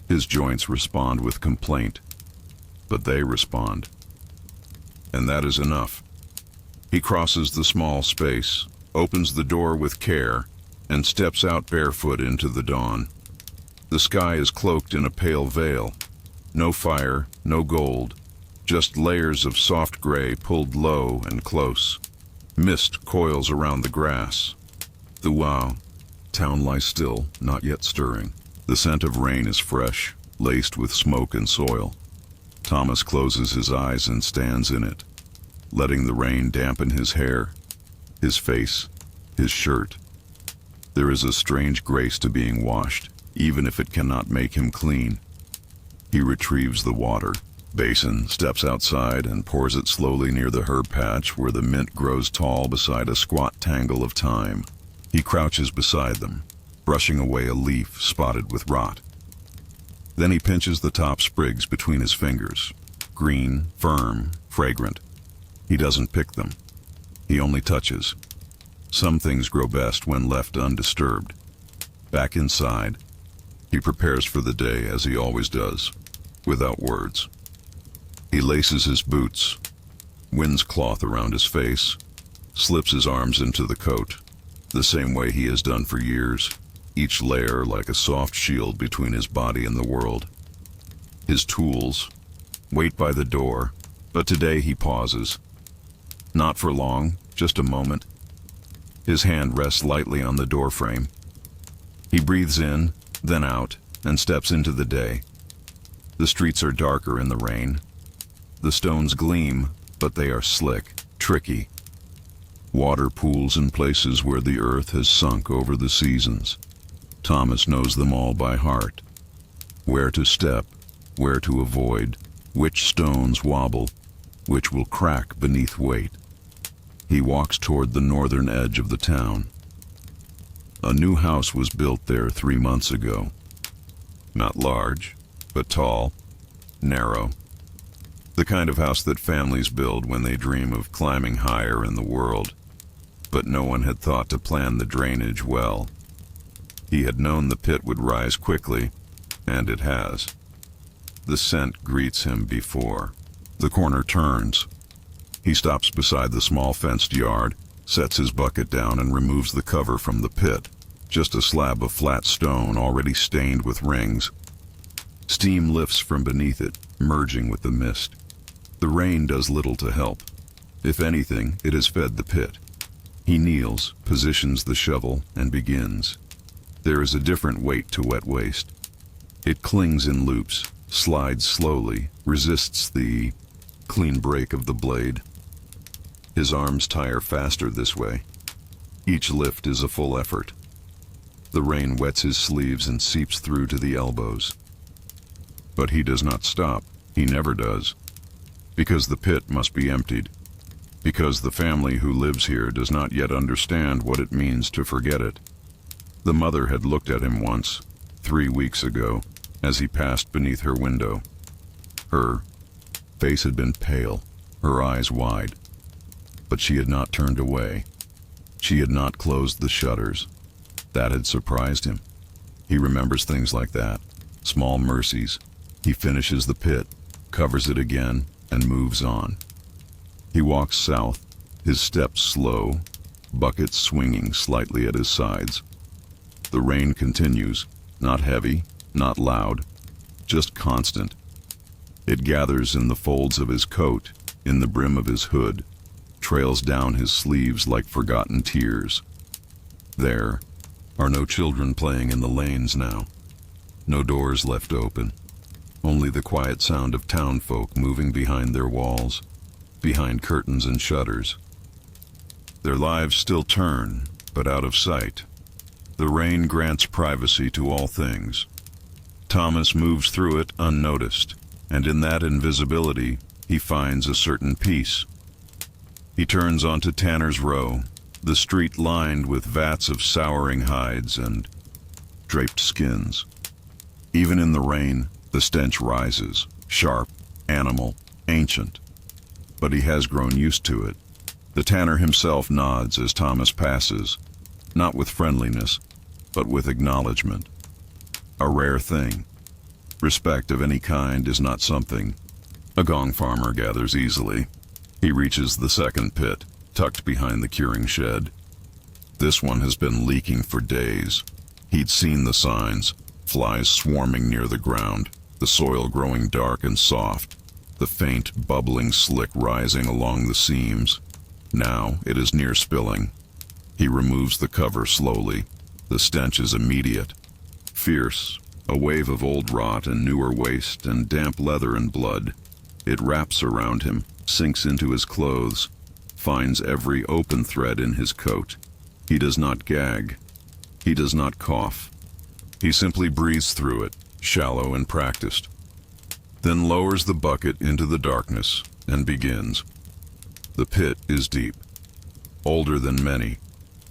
His joints respond with complaint, but they respond. And that is enough. He crosses the small space, opens the door with care, and steps out barefoot into the dawn. The sky is cloaked in a pale veil. No fire, no gold, just layers of soft gray pulled low and close. Mist coils around the grass. The town lies still, not yet stirring. The scent of rain is fresh, laced with smoke and soil. Thomas closes his eyes and stands in it, letting the rain dampen his hair, his face, his shirt. There is a strange grace to being washed, even if it cannot make him clean. He retrieves the water basin, steps outside, and pours it slowly near the herb patch where the mint grows tall beside a squat tangle of thyme. He crouches beside them, brushing away a leaf spotted with rot. Then he pinches the top sprigs between his fingers, green, firm, fragrant. He doesn't pick them. He only touches. Some things grow best when left undisturbed. Back inside, he prepares for the day as he always does, without words. He laces his boots, winds cloth around his face, slips his arms into the coat, the same way he has done for years, each layer like a soft shield between his body and the world. His tools wait by the door, but today he pauses. Not for long, just a moment. His hand rests lightly on the doorframe. He breathes in, then out, and steps into the day. The streets are darker in the rain. The stones gleam, but they are slick, tricky. Water pools in places where the earth has sunk over the seasons. Thomas knows them all by heart. Where to step, where to avoid, which stones wobble, which will crack beneath weight. He walks toward the northern edge of the town. A new house was built there 3 months ago. Not large, but tall, narrow. The kind of house that families build when they dream of climbing higher in the world. But no one had thought to plan the drainage well. He had known the pit would rise quickly, and it has. The scent greets him before. The corner turns. He stops beside the small fenced yard, sets his bucket down and removes the cover from the pit, just a slab of flat stone already stained with rings. Steam lifts from beneath it, merging with the mist. The rain does little to help. If anything, it has fed the pit. He kneels, positions the shovel, and begins. There is a different weight to wet waste. It clings in loops, slides slowly, resists the clean break of the blade. His arms tire faster this way. Each lift is a full effort. The rain wets his sleeves and seeps through to the elbows. But he does not stop. He never does. Because the pit must be emptied. Because the family who lives here does not yet understand what it means to forget it. The mother had looked at him once, 3 weeks ago, as he passed beneath her window. Her face had been pale, her eyes wide. But she had not turned away. She had not closed the shutters. That had surprised him. He remembers things like that, small mercies. He finishes the pit, covers it again, and moves on. He walks south, his steps slow, buckets swinging slightly at his sides. The rain continues, not heavy, not loud, just constant. It gathers in the folds of his coat, in the brim of his hood, trails down his sleeves like forgotten tears. There are no children playing in the lanes now, no doors left open. only the quiet sound of townfolk moving behind their walls, behind curtains and shutters. Their lives still turn, but out of sight. The rain grants privacy to all things. Thomas moves through it unnoticed, and in that invisibility, he finds a certain peace. He turns onto Tanner's Row, the street lined with vats of souring hides and draped skins. Even in the rain, the stench rises, sharp, animal, ancient. But he has grown used to it. The tanner himself nods as Thomas passes, not with friendliness, but with acknowledgement. A rare thing. Respect of any kind is not something a Gong farmer gathers easily. He reaches the second pit, tucked behind the curing shed. This one has been leaking for days. He'd seen the signs, flies swarming near the ground, the soil growing dark and soft, the faint, bubbling slick rising along the seams. Now it is near spilling. He removes the cover slowly. The stench is immediate, fierce, a wave of old rot and newer waste and damp leather and blood. It wraps around him, sinks into his clothes, finds every open thread in his coat. He does not gag. He does not cough. He simply breathes through it, shallow and practiced. Then lowers the bucket into the darkness and begins. The pit is deep, older than many,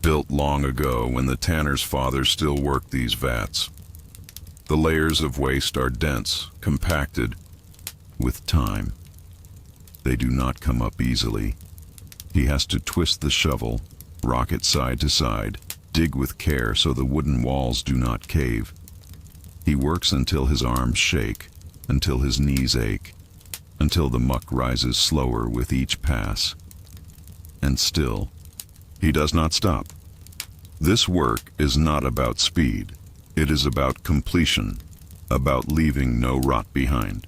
built long ago when the tanner's father still worked these vats. The layers of waste are dense, compacted, with time. They do not come up easily. He has to twist the shovel, rock it side to side, dig with care so the wooden walls do not cave. He works until his arms shake, until his knees ache, until the muck rises slower with each pass. And still, he does not stop. This work is not about speed. It is about completion, about leaving no rot behind.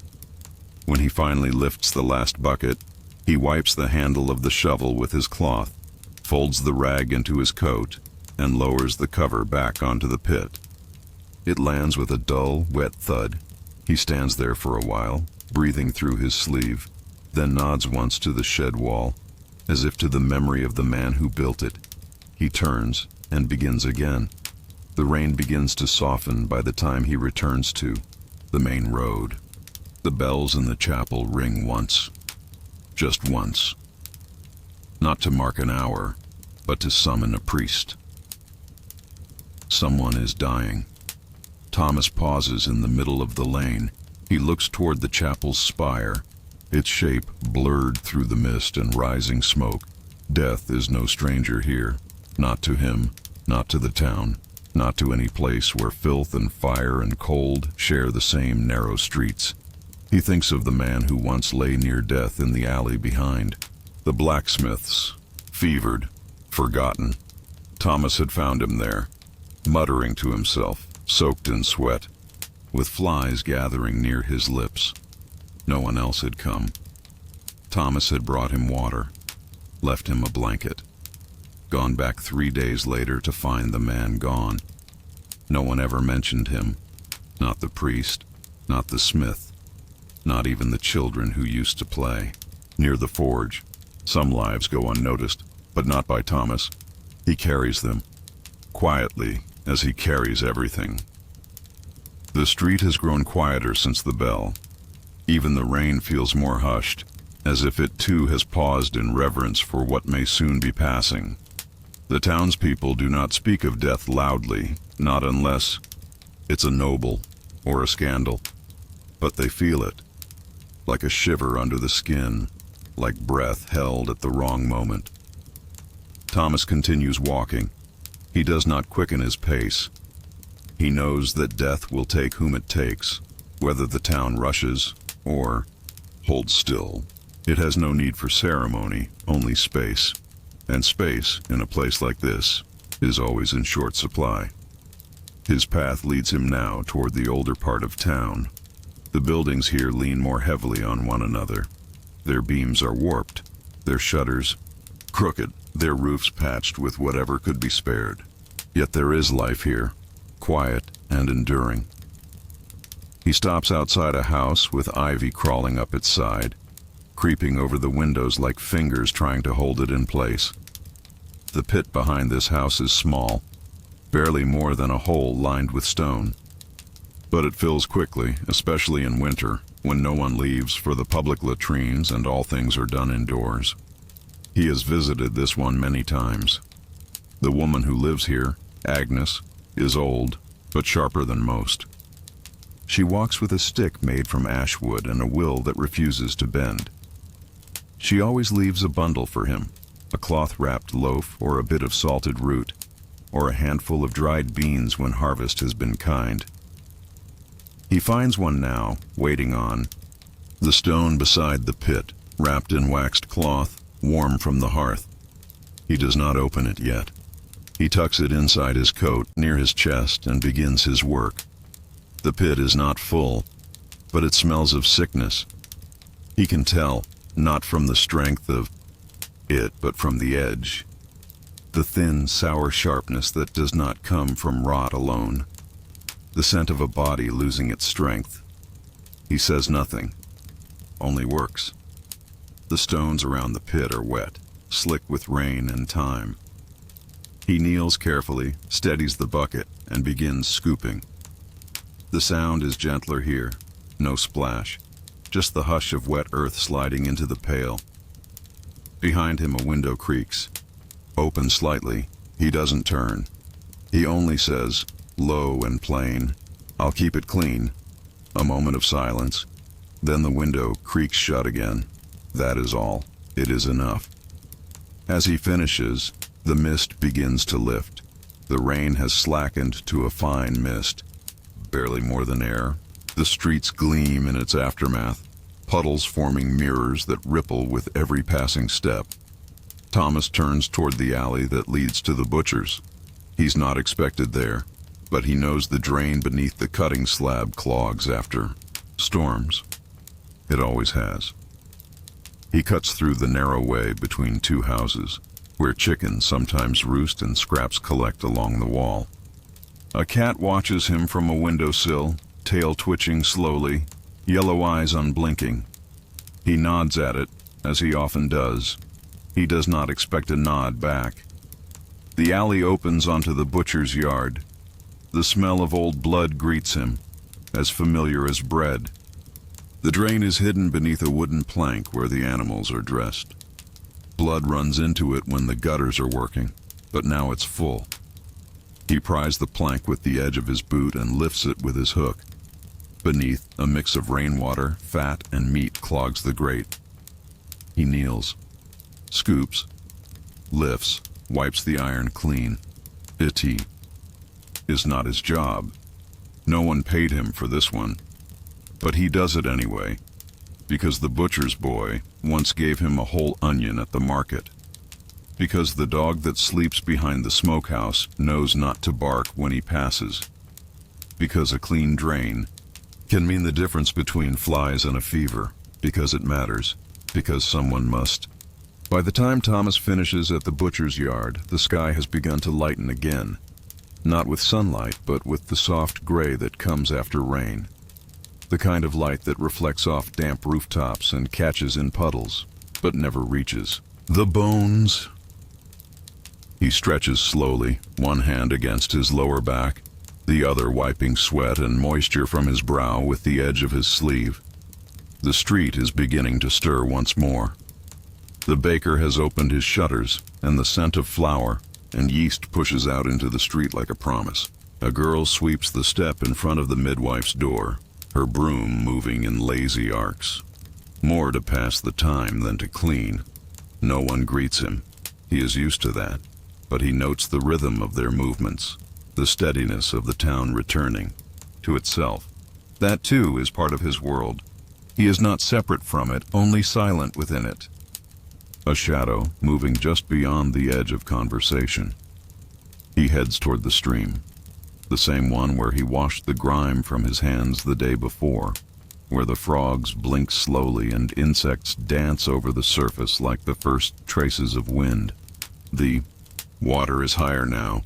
When he finally lifts the last bucket, he wipes the handle of the shovel with his cloth, folds the rag into his coat, and lowers the cover back onto the pit. It lands with a dull, wet thud. He stands there for a while, breathing through his sleeve, then nods once to the shed wall, as if to the memory of the man who built it. He turns and begins again. The rain begins to soften by the time he returns to the main road. The bells in the chapel ring once. Just once. Not to mark an hour, but to summon a priest. Someone is dying. Thomas pauses in the middle of the lane. He looks toward the chapel's spire, its shape blurred through the mist and rising smoke. Death is no stranger here. Not to him, not to the town, not to any place where filth and fire and cold share the same narrow streets. He thinks of the man who once lay near death in the alley behind. The blacksmith's, fevered, forgotten. Thomas had found him there, muttering to himself, soaked in sweat, with flies gathering near his lips. No one else had come. Thomas had brought him water, left him a blanket, gone back 3 days later to find the man gone. No one ever mentioned him, not the priest, not the smith, not even the children who used to play. Near the forge, some lives go unnoticed, but not by Thomas. He carries them, quietly, as he carries everything. The street has grown quieter since the bell. Even the rain feels more hushed, as if it too has paused in reverence for what may soon be passing. The townspeople do not speak of death loudly, not unless it's a noble or a scandal, but they feel it, like a shiver under the skin, like breath held at the wrong moment. Thomas continues walking. He does not quicken his pace. He knows that death will take whom it takes, whether the town rushes or holds still. It has no need for ceremony, only space. And space, in a place like this, is always in short supply. His path leads him now toward the older part of town. The buildings here lean more heavily on one another. Their beams are warped, their shutters crooked, their roofs patched with whatever could be spared. Yet there is life here, quiet and enduring. He stops outside a house with ivy crawling up its side, creeping over the windows like fingers trying to hold it in place. The pit behind this house is small, barely more than a hole lined with stone. But it fills quickly, especially in winter, when no one leaves for the public latrines and all things are done indoors. He has visited this one many times. The woman who lives here, Agnes, is old, but sharper than most. She walks with a stick made from ash wood and a will that refuses to bend. She always leaves a bundle for him, a cloth-wrapped loaf or a bit of salted root, or a handful of dried beans when harvest has been kind. He finds one now, waiting on the stone beside the pit, wrapped in waxed cloth, warm from the hearth. He does not open it yet. He tucks it inside his coat, near his chest, and begins his work. The pit is not full, but it smells of sickness. He can tell, not from the strength of it, but from the edge. The thin, sour sharpness that does not come from rot alone. The scent of a body losing its strength. He says nothing, only works. The stones around the pit are wet, slick with rain and time. He kneels carefully, steadies the bucket, and begins scooping. The sound is gentler here, no splash, just the hush of wet earth sliding into the pail. Behind him a window creaks, open slightly. He doesn't turn. He only says, low and plain, "I'll keep it clean." A moment of silence. Then the window creaks shut again. That is all. It is enough. As he finishes, the mist begins to lift. The rain has slackened to a fine mist, barely more than air. The streets gleam in its aftermath, puddles forming mirrors that ripple with every passing step. Thomas turns toward the alley that leads to the butcher's. He's not expected there, but he knows the drain beneath the cutting slab clogs after storms. It always has. He cuts through the narrow way between two houses, where chickens sometimes roost and scraps collect along the wall. A cat watches him from a windowsill, tail twitching slowly, yellow eyes unblinking. He nods at it, as he often does. He does not expect a nod back. The alley opens onto the butcher's yard. The smell of old blood greets him, as familiar as bread. The drain is hidden beneath a wooden plank where the animals are dressed. Blood runs into it when the gutters are working, but now it's full. He pries the plank with the edge of his boot and lifts it with his hook. Beneath, a mix of rainwater, fat, and meat clogs the grate. He kneels, scoops, lifts, wipes the iron clean. It is not his job. No one paid him for this one. But he does it anyway, because the butcher's boy once gave him a whole onion at the market. Because the dog that sleeps behind the smokehouse knows not to bark when he passes. Because a clean drain can mean the difference between flies and a fever, because it matters, because someone must. By the time Thomas finishes at the butcher's yard, the sky has begun to lighten again, not with sunlight, but with the soft gray that comes after rain. The kind of light that reflects off damp rooftops and catches in puddles, but never reaches the bones. He stretches slowly, one hand against his lower back, the other wiping sweat and moisture from his brow with the edge of his sleeve. The street is beginning to stir once more. The baker has opened his shutters, and the scent of flour and yeast pushes out into the street like a promise. A girl sweeps the step in front of the midwife's door, her broom moving in lazy arcs. More to pass the time than to clean. No one greets him. He is used to that, but he notes the rhythm of their movements, the steadiness of the town returning to itself. That too is part of his world. He is not separate from it, only silent within it. A shadow moving just beyond the edge of conversation. He heads toward the stream, the same one where he washed the grime from his hands the day before, where the frogs blink slowly and insects dance over the surface like the first traces of wind. The water is higher now,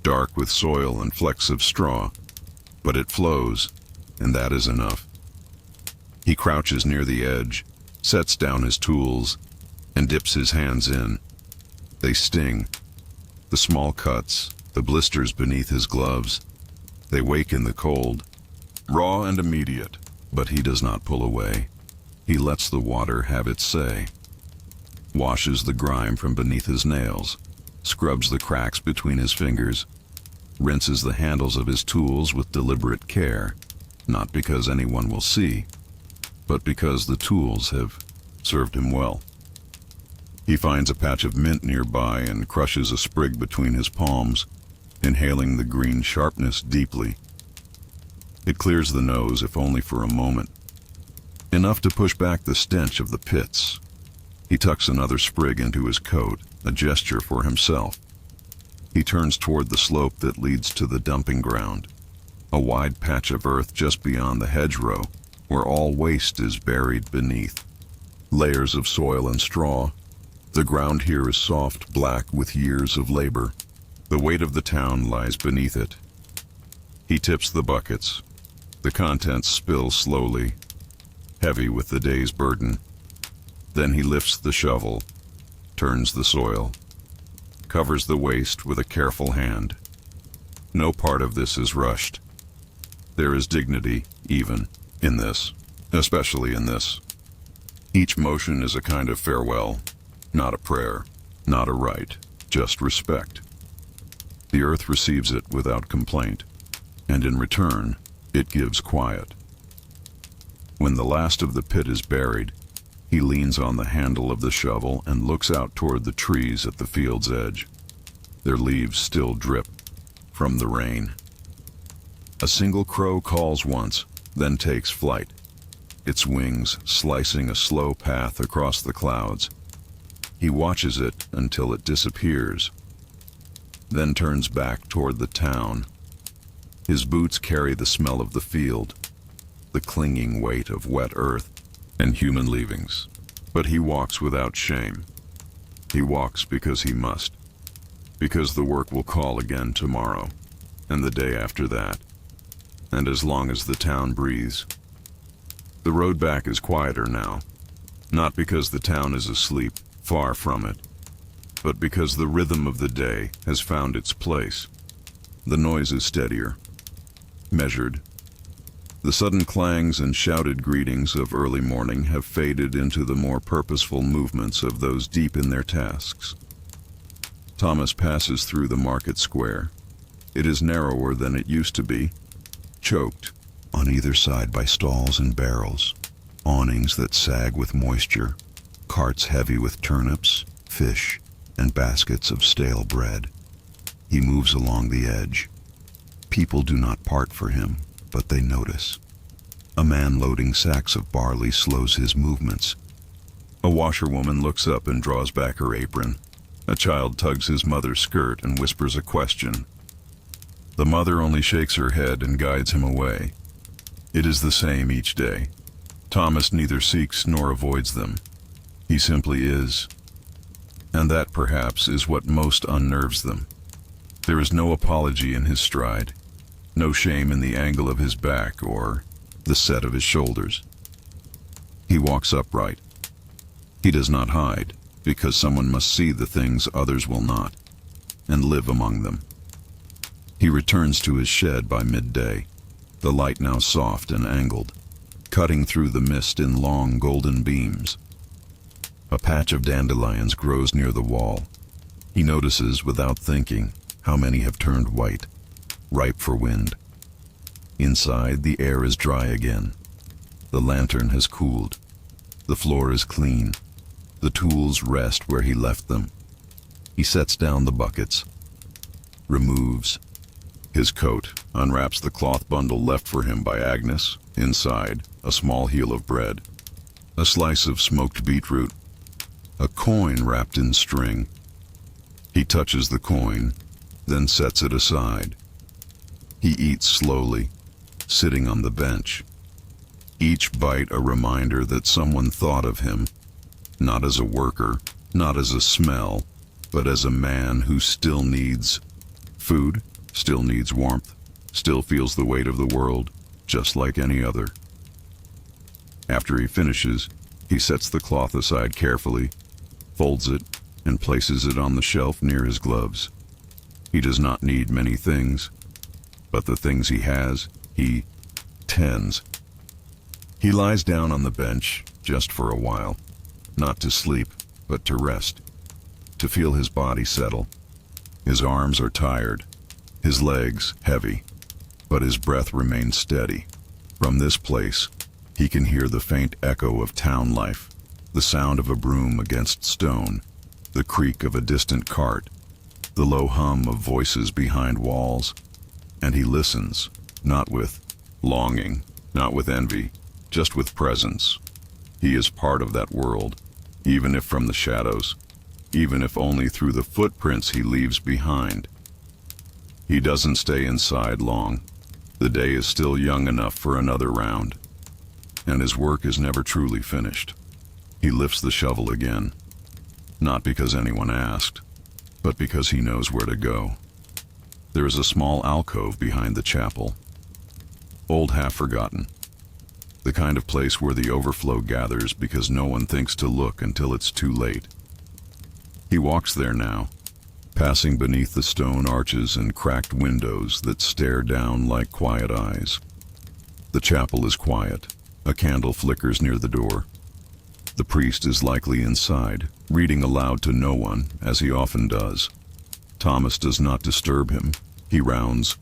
dark with soil and flecks of straw, but it flows, and that is enough. He crouches near the edge, sets down his tools, and dips his hands in. They sting. The small cuts, the blisters beneath his gloves. They wake in the cold, raw and immediate, but he does not pull away. He lets the water have its say. Washes the grime from beneath his nails, scrubs the cracks between his fingers, rinses the handles of his tools with deliberate care, not because anyone will see, but because the tools have served him well. He finds a patch of mint nearby and crushes a sprig between his palms, inhaling the green sharpness deeply. It clears the nose, if only for a moment, enough to push back the stench of the pits. He tucks another sprig into his coat, a gesture for himself. He turns toward the slope that leads to the dumping ground, a wide patch of earth just beyond the hedgerow, where all waste is buried beneath. Layers of soil and straw. The ground here is soft black with years of labor. The weight of the town lies beneath it. He tips the buckets. The contents spill slowly, heavy with the day's burden. Then he lifts the shovel, turns the soil, covers the waste with a careful hand. No part of this is rushed. There is dignity, even in this, especially in this. Each motion is a kind of farewell, not a prayer, not a rite, just respect. The earth receives it without complaint, and in return, it gives quiet. When the last of the pit is buried, he leans on the handle of the shovel and looks out toward the trees at the field's edge. Their leaves still drip from the rain. A single crow calls once, then takes flight, its wings slicing a slow path across the clouds. He watches it until it disappears, then turns back toward the town. His boots carry the smell of the field, the clinging weight of wet earth and human leavings. But he walks without shame. He walks because he must, because the work will call again tomorrow, and the day after that, and as long as the town breathes. The road back is quieter now, not because the town is asleep, far from it, but because the rhythm of the day has found its place. The noise is steadier, measured. The sudden clangs and shouted greetings of early morning have faded into the more purposeful movements of those deep in their tasks. Thomas passes through the market square. It is narrower than it used to be, choked on either side by stalls and barrels, awnings that sag with moisture, carts heavy with turnips, fish, and baskets of stale bread. He moves along the edge. People do not part for him, but they notice. A man loading sacks of barley slows his movements. A washerwoman looks up and draws back her apron. A child tugs his mother's skirt and whispers a question. The mother only shakes her head and guides him away. It is the same each day. Thomas neither seeks nor avoids them. He simply is. And that, perhaps, is what most unnerves them. There is no apology in his stride, no shame in the angle of his back or the set of his shoulders. He walks upright. He does not hide, because someone must see the things others will not, and live among them. He returns to his shed by midday, the light now soft and angled, cutting through the mist in long golden beams. A patch of dandelions grows near the wall. He notices, without thinking, how many have turned white, ripe for wind. Inside, the air is dry again. The lantern has cooled. The floor is clean. The tools rest where he left them. He sets down the buckets, removes his coat, unwraps the cloth bundle left for him by Agnes. Inside, a small heel of bread, a slice of smoked beetroot, a coin wrapped in string. He touches the coin, then sets it aside. He eats slowly, sitting on the bench. Each bite a reminder that someone thought of him, not as a worker, not as a smell, but as a man who still needs food, still needs warmth, still feels the weight of the world. just like any other. After he finishes, he sets the cloth aside carefully, folds it, and places it on the shelf near his gloves. He does not need many things, but the things he has, he tends. He lies down on the bench just for a while, not to sleep, but to rest, to feel his body settle. His arms are tired, his legs heavy, but his breath remains steady. From this place, he can hear the faint echo of town life, the sound of a broom against stone, the creak of a distant cart, the low hum of voices behind walls, and he listens, not with longing, not with envy, just with presence. He is part of that world, even if from the shadows, even if only through the footprints he leaves behind. He doesn't stay inside long. The day is still young enough for another round, and his work is never truly finished. He lifts the shovel again, not because anyone asked, but because he knows where to go. There is a small alcove behind the chapel, old half-forgotten, the kind of place where the overflow gathers because no one thinks to look until it's too late. He walks there now, passing beneath the stone arches and cracked windows that stare down like quiet eyes. The chapel is quiet. A candle flickers near the door. The priest is likely inside, reading aloud to no one, as he often does. Thomas does not disturb him. He rounds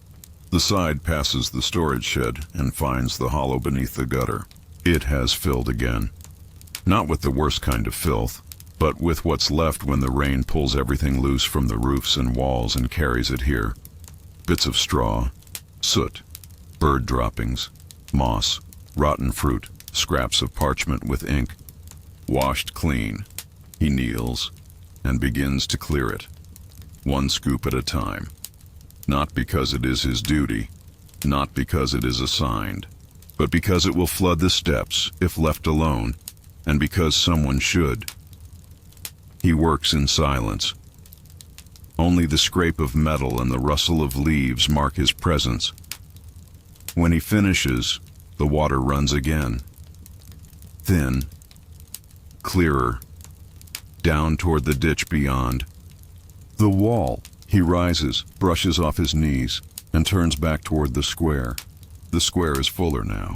the side, passes the storage shed, and finds the hollow beneath the gutter. It has filled again. Not with the worst kind of filth, but with what's left when the rain pulls everything loose from the roofs and walls and carries it here. Bits of straw, soot, bird droppings, moss, rotten fruit, scraps of parchment with ink. Washed clean, he kneels and begins to clear it, one scoop at a time. Not because it is his duty, not because it is assigned, but because it will flood the steps if left alone, and because someone should. He works in silence. Only the scrape of metal and the rustle of leaves mark his presence. When he finishes, the water runs again. Thin, clearer, down toward the ditch beyond. The wall. He rises, brushes off his knees, and turns back toward the square. The square is fuller now.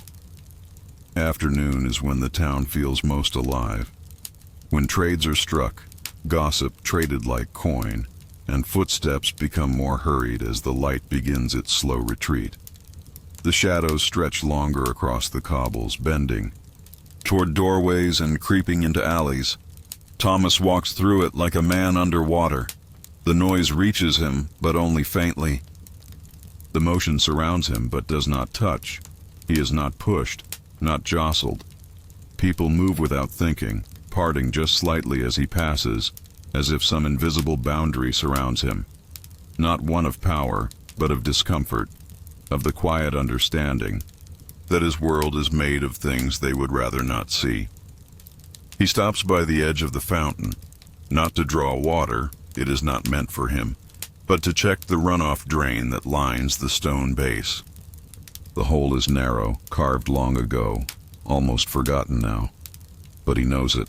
Afternoon is when the town feels most alive. When trades are struck, gossip traded like coin, and footsteps become more hurried as the light begins its slow retreat. The shadows stretch longer across the cobbles, bending toward doorways and creeping into alleys. Thomas walks through it like a man underwater. The noise reaches him, but only faintly. The motion surrounds him, but does not touch. He is not pushed, not jostled. People move without thinking, parting just slightly as he passes, as if some invisible boundary surrounds him. Not one of power, but of discomfort, of the quiet understanding that his world is made of things they would rather not see. He stops by the edge of the fountain, not to draw water, it is not meant for him, but to check the runoff drain that lines the stone base. The hole is narrow, carved long ago, almost forgotten now, but he knows it.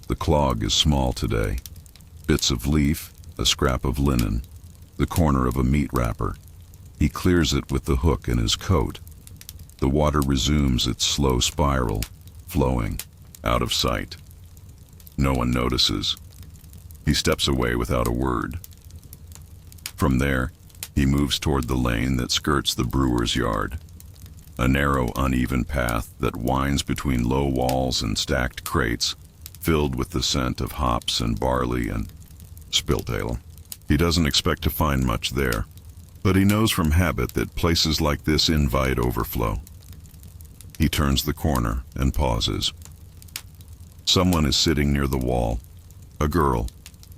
The clog is small today. Bits of leaf, a scrap of linen, the corner of a meat wrapper. He clears it with the hook in his coat. The water resumes its slow spiral, flowing, out of sight. No one notices. He steps away without a word. From there, he moves toward the lane that skirts the brewer's yard, a narrow, uneven path that winds between low walls and stacked crates, filled with the scent of hops and barley and spilt ale. He doesn't expect to find much there, but he knows from habit that places like this invite overflow. He turns the corner and pauses. Someone is sitting near the wall, a girl,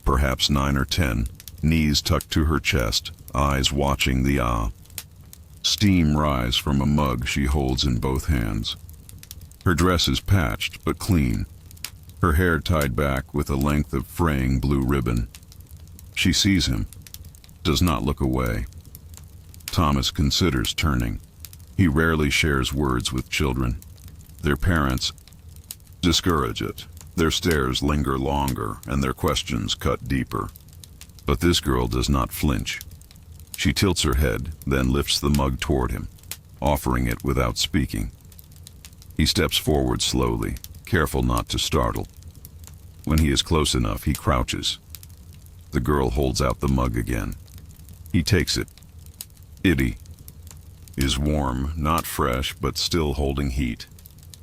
perhaps 9 or 10, knees tucked to her chest, eyes watching the steam rise from a mug she holds in both hands. Her dress is patched but clean, her hair tied back with a length of fraying blue ribbon. She sees him, does not look away. Thomas considers turning. He rarely shares words with children. Their parents discourage it. Their stares linger longer, and their questions cut deeper. But this girl does not flinch. She tilts her head, then lifts the mug toward him, offering it without speaking. He steps forward slowly, careful not to startle. When he is close enough, he crouches. The girl holds out the mug again. He takes it. It is warm, not fresh, but still holding heat.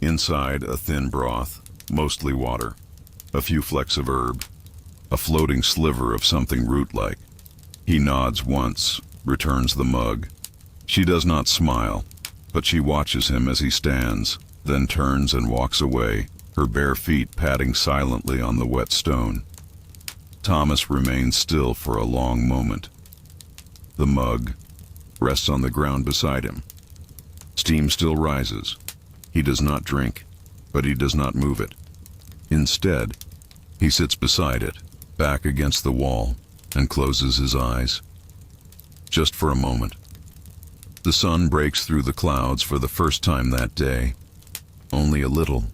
Inside, a thin broth, mostly water, a few flecks of herb, a floating sliver of something root-like. He nods once, returns the mug. She does not smile, but she watches him as he stands, then turns and walks away, her bare feet padding silently on the wet stone. Thomas remains still for a long moment. The mug rests on the ground beside him. Steam still rises. He does not drink, but he does not move it. Instead, he sits beside it, back against the wall, and closes his eyes. Just for a moment. The sun breaks through the clouds for the first time that day. Only a little.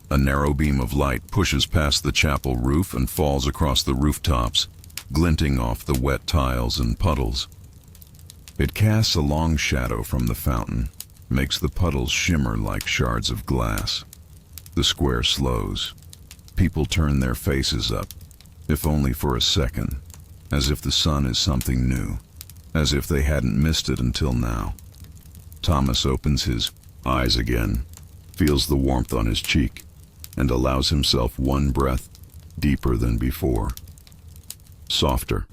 A narrow beam of light pushes past the chapel roof and falls across the rooftops, glinting off the wet tiles and puddles. It casts a long shadow from the fountain, makes the puddles shimmer like shards of glass. The square slows. People turn their faces up, if only for a second, as if the sun is something new, as if they hadn't missed it until now. Thomas opens his eyes again, feels the warmth on his cheek, and allows himself one breath deeper than before. Softer.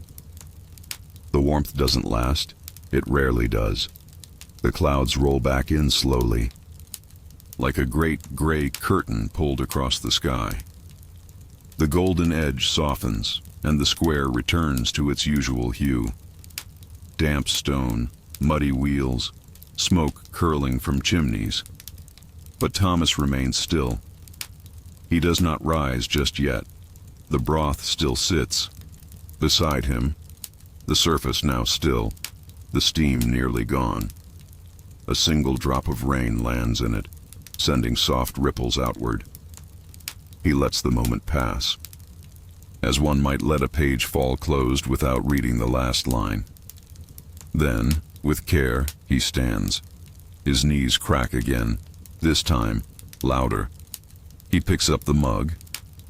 The warmth doesn't last. It rarely does. The clouds roll back in slowly, like a great gray curtain pulled across the sky. The golden edge softens, and the square returns to its usual hue. Damp stone, muddy wheels, smoke curling from chimneys. But Thomas remains still. He does not rise just yet. The broth still sits. Beside him, the surface now still, the steam nearly gone. A single drop of rain lands in it, sending soft ripples outward. He lets the moment pass, as one might let a page fall closed without reading the last line. Then, with care, he stands. His knees crack again, this time louder. He picks up the mug,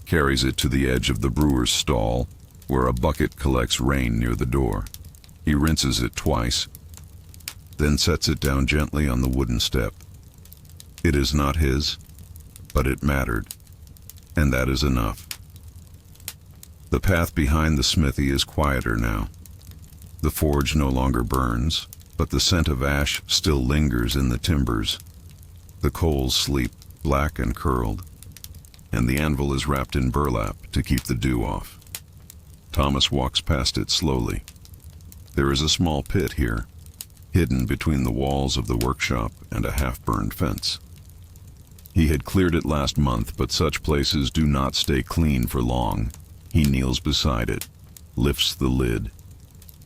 carries it to the edge of the brewer's stall, where a bucket collects rain near the door. He rinses it twice, then sets it down gently on the wooden step. It is not his, but it mattered, and that is enough. The path behind the smithy is quieter now. The forge no longer burns, but the scent of ash still lingers in the timbers. The coals sleep, black and curled, and the anvil is wrapped in burlap to keep the dew off. Thomas walks past it slowly. There is a small pit here, hidden between the walls of the workshop and a half-burned fence. He had cleared it last month, but such places do not stay clean for long. He kneels beside it, lifts the lid.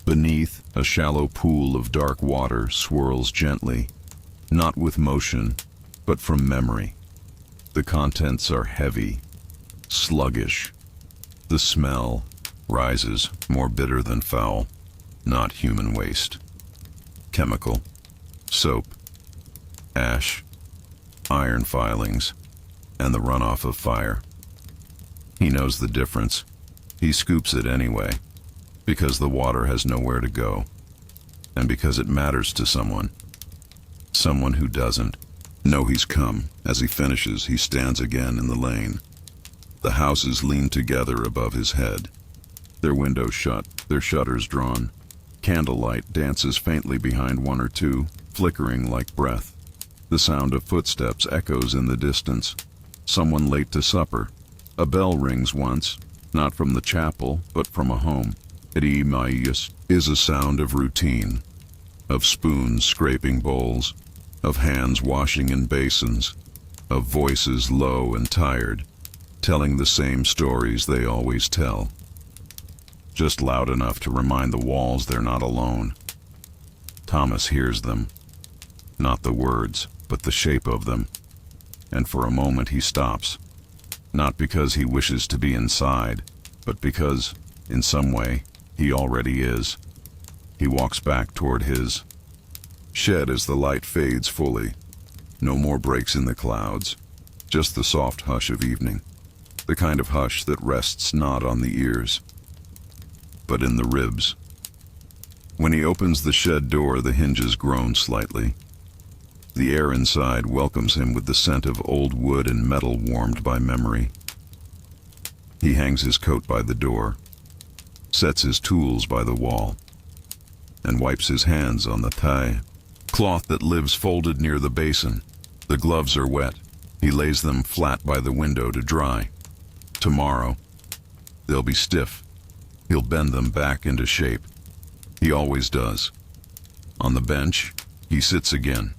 Beneath, a shallow pool of dark water swirls gently, not with motion, but from memory. The contents are heavy, sluggish. The smell rises, more bitter than foul, not human waste. Chemical, soap, ash, iron filings, and the runoff of fire. He knows the difference. He scoops it anyway, because the water has nowhere to go, and because it matters to someone. Someone who doesn't know he's come. As he finishes, he stands again in the lane. The houses lean together above his head, their windows shut, their shutters drawn. Candlelight dances faintly behind one or two, flickering like breath. The sound of footsteps echoes in the distance. Someone late to supper. A bell rings once, not from the chapel, but from a home. It is a sound of routine, of spoons scraping bowls, of hands washing in basins, of voices low and tired, telling the same stories they always tell. Just loud enough to remind the walls they're not alone. Thomas hears them. not the words, but the shape of them. And for a moment he stops, not because he wishes to be inside, but because, in some way, he already is. He walks back toward his shed as the light fades fully. No more breaks in the clouds, just the soft hush of evening, the kind of hush that rests not on the ears, but in the ribs. When he opens the shed door, the hinges groan slightly. The air inside welcomes him with the scent of old wood and metal warmed by memory. He hangs his coat by the door, sets his tools by the wall, and wipes his hands on the thigh cloth that lives folded near the basin. The gloves are wet. He lays them flat by the window to dry. Tomorrow, they'll be stiff. He'll bend them back into shape. He always does. On the bench, he sits again.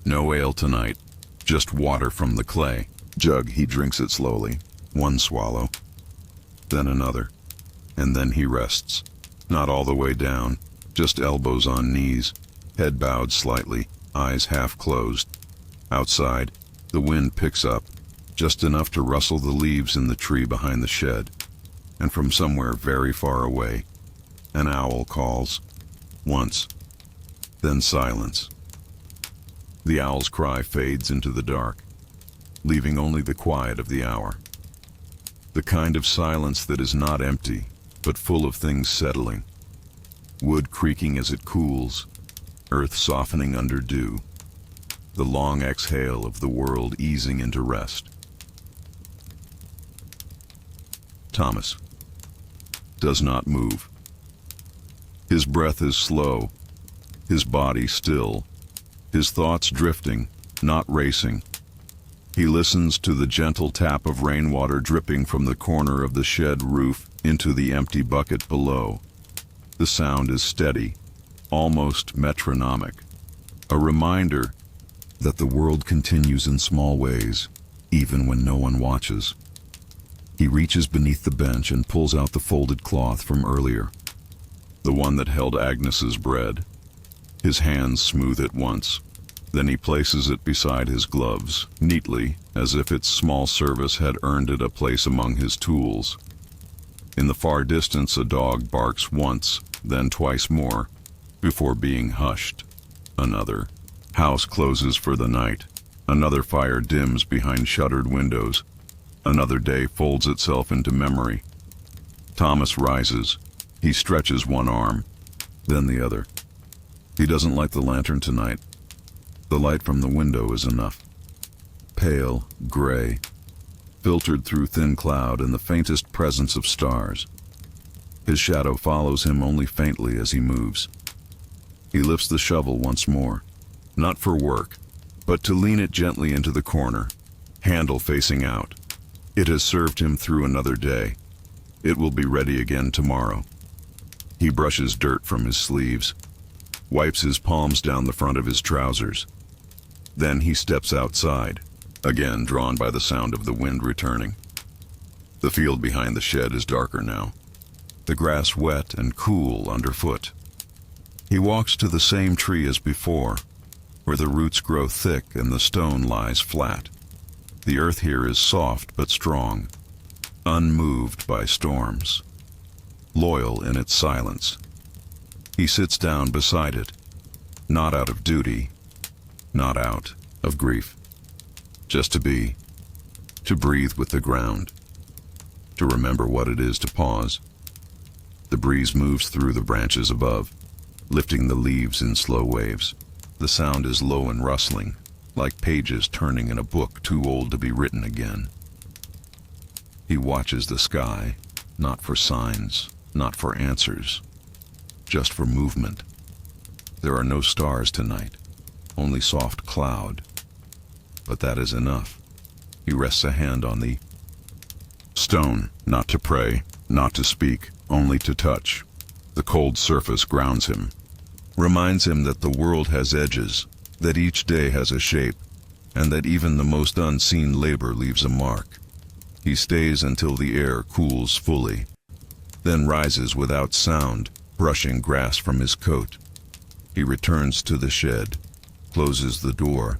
No ale tonight, just water from the clay jug. He drinks it slowly, one swallow, then another, and then he rests. Not all the way down, just elbows on knees, head bowed slightly, eyes half closed. Outside, the wind picks up, just enough to rustle the leaves in the tree behind the shed. And from somewhere very far away, an owl calls. Once, then silence. The owl's cry fades into the dark, leaving only the quiet of the hour. The kind of silence that is not empty, but full of things settling. Wood creaking as it cools, earth softening under dew. The long exhale of the world easing into rest. Thomas does not move. His breath is slow, his body still, his thoughts drifting, not racing. He listens to the gentle tap of rainwater dripping from the corner of the shed roof into the empty bucket below. The sound is steady, almost metronomic, a reminder that the world continues in small ways, even when no one watches. He reaches beneath the bench and pulls out the folded cloth from earlier, the one that held Agnes's bread. His hands smooth it once, then he places it beside his gloves, neatly, as if its small service had earned it a place among his tools. In the far distance, a dog barks once, then twice more, before being hushed. Another house closes for the night. Another fire dims behind shuttered windows. Another day folds itself into memory. Thomas rises. He stretches one arm, then the other. He doesn't light the lantern tonight. The light from the window is enough. Pale, gray, filtered through thin cloud and the faintest presence of stars. His shadow follows him only faintly as he moves. He lifts the shovel once more, not for work, but to lean it gently into the corner, handle facing out. It has served him through another day. It will be ready again tomorrow. He brushes dirt from his sleeves, wipes his palms down the front of his trousers. Then he steps outside, again drawn by the sound of the wind returning. The field behind the shed is darker now, the grass wet and cool underfoot. He walks to the same tree as before, where the roots grow thick and the stone lies flat. The earth here is soft but strong, unmoved by storms, loyal in its silence. He sits down beside it, not out of duty, not out of grief, just to be, to breathe with the ground, to remember what it is to pause. The breeze moves through the branches above, lifting the leaves in slow waves. The sound is low and rustling, like pages turning in a book too old to be written again. He watches the sky, not for signs, not for answers, just for movement. There are no stars tonight, only soft cloud. But that is enough. He rests a hand on the stone, not to pray, not to speak, only to touch. The cold surface grounds him, reminds him that the world has edges, that each day has a shape, and that even the most unseen labor leaves a mark. He stays until the air cools fully, then rises without sound, brushing grass from his coat. He returns to the shed, closes the door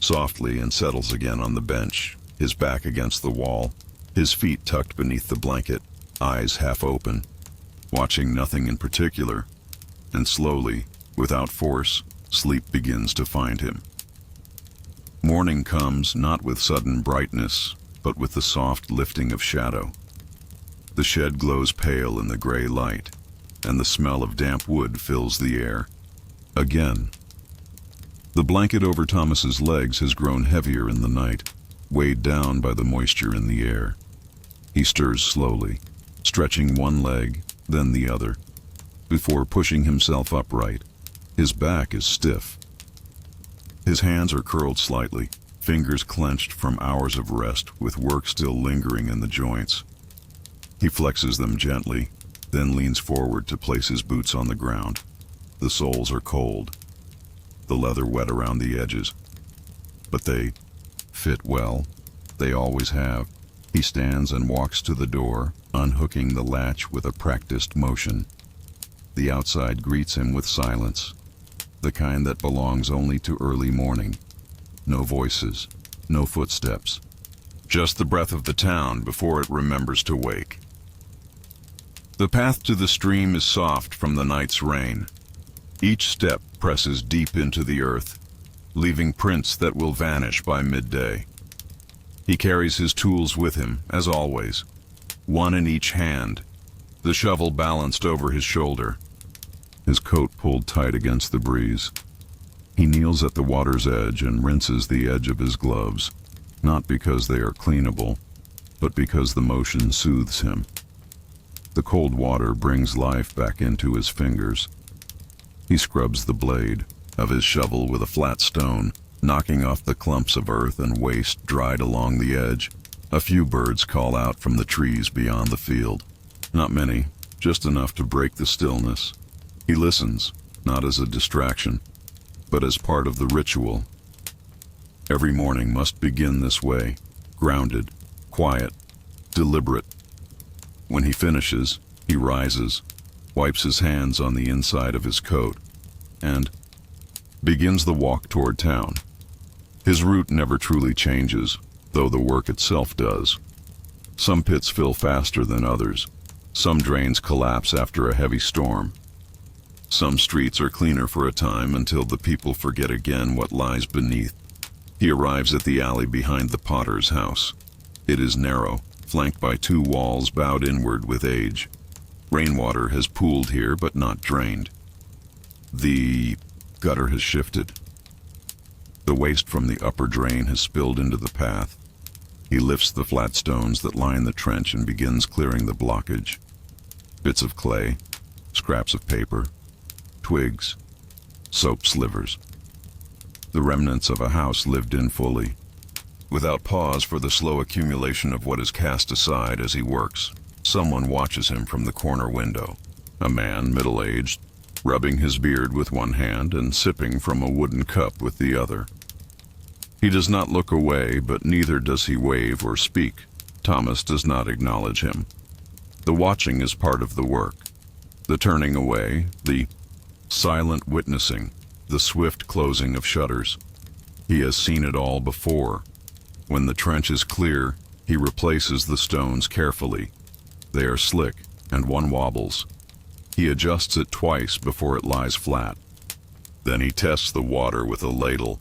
softly and settles again on the bench, his back against the wall, his feet tucked beneath the blanket, eyes half open, watching nothing in particular, and slowly, without force, sleep begins to find him. Morning comes not with sudden brightness, but with the soft lifting of shadow. The shed glows pale in the gray light, and the smell of damp wood fills the air. Again. The blanket over Thomas's legs has grown heavier in the night, weighed down by the moisture in the air. He stirs slowly, stretching one leg, then the other, before pushing himself upright. His back is stiff. His hands are curled slightly, fingers clenched from hours of rest with work still lingering in the joints. He flexes them gently, then leans forward to place his boots on the ground. The soles are cold, the leather wet around the edges, but they fit well. They always have. He stands and walks to the door, unhooking the latch with a practiced motion. The outside greets him with silence, the kind that belongs only to early morning. No voices, no footsteps, just the breath of the town before it remembers to wake. The path to the stream is soft from the night's rain. Each step presses deep into the earth, leaving prints that will vanish by midday. He carries his tools with him, as always, one in each hand, the shovel balanced over his shoulder, his coat pulled tight against the breeze. He kneels at the water's edge and rinses the edge of his gloves, not because they are cleanable, but because the motion soothes him. The cold water brings life back into his fingers. He scrubs the blade of his shovel with a flat stone, knocking off the clumps of earth and waste dried along the edge. A few birds call out from the trees beyond the field. Not many, just enough to break the stillness. He listens, not as a distraction, but as part of the ritual. Every morning must begin this way, grounded, quiet, deliberate. When he finishes, he rises, wipes his hands on the inside of his coat, and begins the walk toward town. His route never truly changes, though the work itself does. Some pits fill faster than others. Some drains collapse after a heavy storm. Some streets are cleaner for a time until the people forget again what lies beneath. He arrives at the alley behind the potter's house. It is narrow, flanked by two walls bowed inward with age. Rainwater has pooled here but not drained. The gutter has shifted. The waste from the upper drain has spilled into the path. He lifts the flat stones that line the trench and begins clearing the blockage. Bits of clay, scraps of paper, twigs, soap slivers. The remnants of a house lived in fully, without pause for the slow accumulation of what is cast aside as he works. Someone watches him from the corner window. A man, middle-aged, rubbing his beard with one hand and sipping from a wooden cup with the other. He does not look away, but neither does he wave or speak. Thomas does not acknowledge him. The watching is part of the work. The turning away, the silent witnessing, the swift closing of shutters. He has seen it all before. When the trench is clear, he replaces the stones carefully. They are slick, and one wobbles. He adjusts it twice before it lies flat. Then he tests the water with a ladle,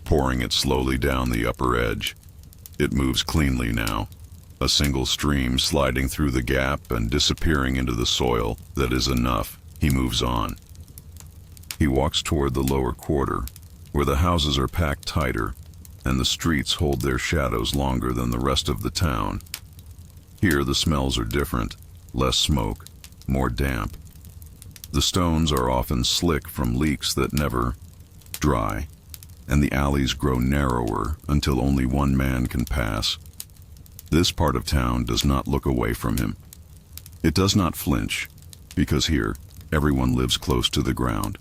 pouring it slowly down the upper edge. It moves cleanly now, a single stream sliding through the gap and disappearing into the soil. That is enough. He moves on. He walks toward the lower quarter, where the houses are packed tighter, and the streets hold their shadows longer than the rest of the town. Here the smells are different, less smoke, more damp. The stones are often slick from leaks that never dry, and the alleys grow narrower until only one man can pass. This part of town does not look away from him. It does not flinch, because here everyone lives close to the ground.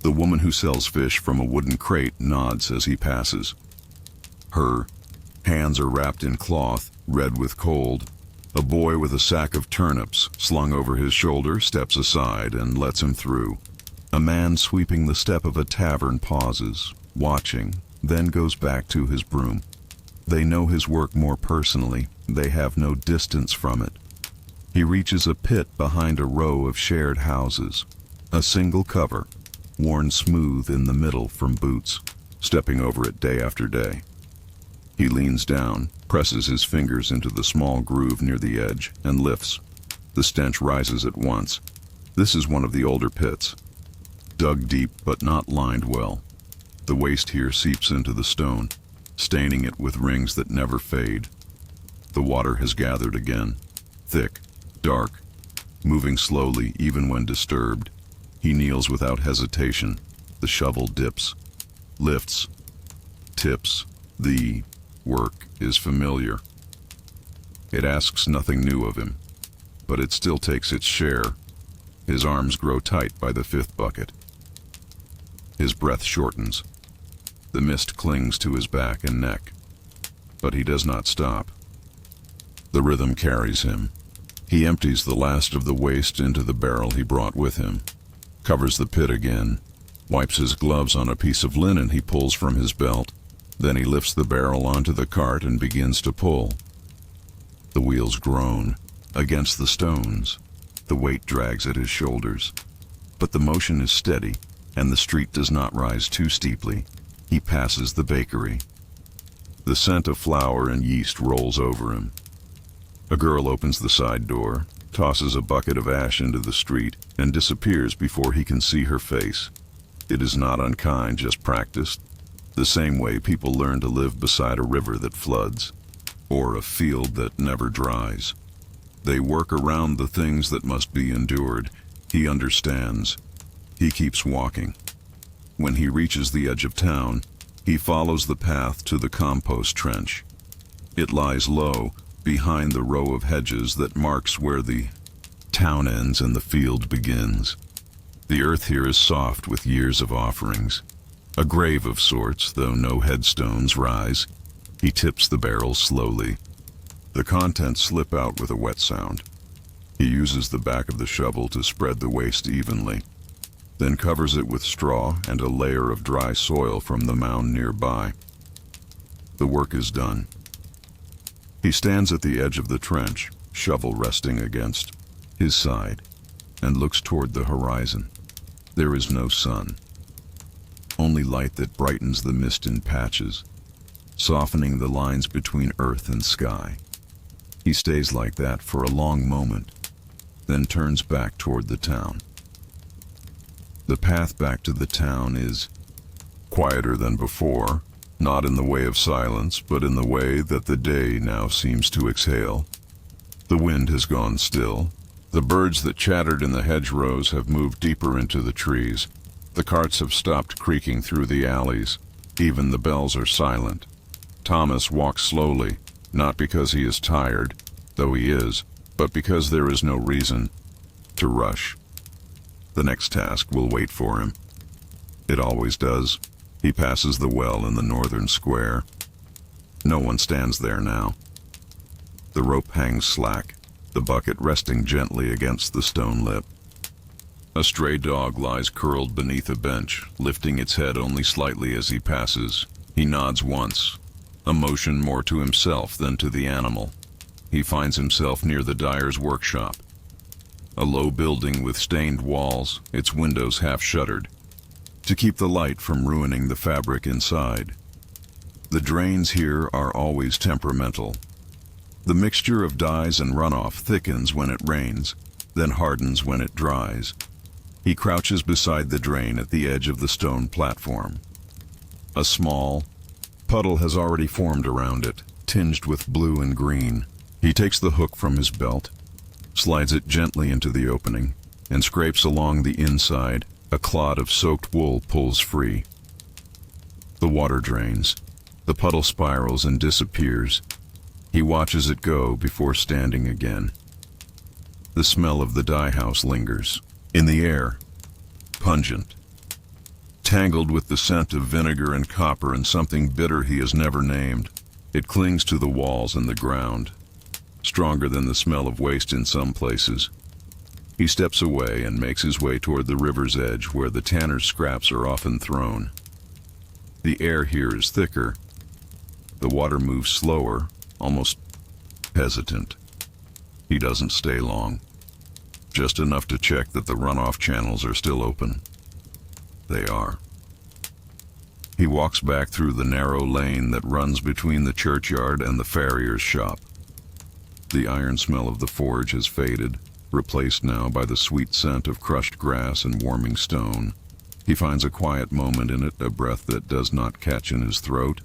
The woman who sells fish from a wooden crate nods as he passes. Her hands are wrapped in cloth, red with cold. A boy with a sack of turnips slung over his shoulder steps aside and lets him through. A man sweeping the step of a tavern pauses, watching, then goes back to his broom. They know his work more personally. They have no distance from it. He reaches a pit behind a row of shared houses. A single cover, worn smooth in the middle from boots, stepping over it day after day. He leans down, presses his fingers into the small groove near the edge, and lifts. The stench rises at once. This is one of the older pits, dug deep but not lined well. The waste here seeps into the stone, staining it with rings that never fade. The water has gathered again, thick, dark, moving slowly even when disturbed. He kneels without hesitation. The shovel dips, lifts, tips. The work is familiar. It asks nothing new of him, but it still takes its share. His arms grow tight by the fifth bucket. His breath shortens. The mist clings to his back and neck, but he does not stop. The rhythm carries him. He empties the last of the waste into the barrel he brought with him, covers the pit again, wipes his gloves on a piece of linen he pulls from his belt. Then he lifts the barrel onto the cart and begins to pull. The wheels groan against the stones. The weight drags at his shoulders. But the motion is steady, and the street does not rise too steeply. He passes the bakery. The scent of flour and yeast rolls over him. A girl opens the side door, tosses a bucket of ash into the street, and disappears before he can see her face. It is not unkind, just practiced. The same way people learn to live beside a river that floods, or a field that never dries. They work around the things that must be endured. He understands. He keeps walking. When he reaches the edge of town, he follows the path to the compost trench. It lies low, behind the row of hedges that marks where the town ends and the field begins. The earth here is soft with years of offerings. A grave of sorts, though no headstones rise. He tips the barrel slowly. The contents slip out with a wet sound. He uses the back of the shovel to spread the waste evenly, then covers it with straw and a layer of dry soil from the mound nearby. The work is done. He stands at the edge of the trench, shovel resting against his side, and looks toward the horizon. There is no sun, only light that brightens the mist in patches, softening the lines between earth and sky. He stays like that for a long moment, then turns back toward the town. The path back to the town is quieter than before, not in the way of silence, but in the way that the day now seems to exhale. The wind has gone still. The birds that chattered in the hedgerows have moved deeper into the trees. The carts have stopped creaking through the alleys. Even the bells are silent. Thomas walks slowly, not because he is tired, though he is, but because there is no reason to rush. The next task will wait for him. It always does. He passes the well in the northern square. No one stands there now. The rope hangs slack, the bucket resting gently against the stone lip. A stray dog lies curled beneath a bench, lifting its head only slightly as he passes. He nods once, a motion more to himself than to the animal. He finds himself near the dyer's workshop. A low building with stained walls, its windows half shuttered, to keep the light from ruining the fabric inside. The drains here are always temperamental. The mixture of dyes and runoff thickens when it rains, then hardens when it dries. He crouches beside the drain at the edge of the stone platform. A small puddle has already formed around it, tinged with blue and green. He takes the hook from his belt, slides it gently into the opening, and scrapes along the inside. A clod of soaked wool pulls free. The water drains. The puddle spirals and disappears. He watches it go before standing again. The smell of the dye house lingers. In the air, pungent, tangled with the scent of vinegar and copper and something bitter he has never named. It clings to the walls and the ground, stronger than the smell of waste in some places. He steps away and makes his way toward the river's edge where the tanner's scraps are often thrown. The air here is thicker. The water moves slower, almost hesitant. He doesn't stay long, just enough to check that the runoff channels are still open. They are. He walks back through the narrow lane that runs between the churchyard and the farrier's shop. The iron smell of the forge has faded, replaced now by the sweet scent of crushed grass and warming stone. He finds a quiet moment in it, a breath that does not catch in his throat.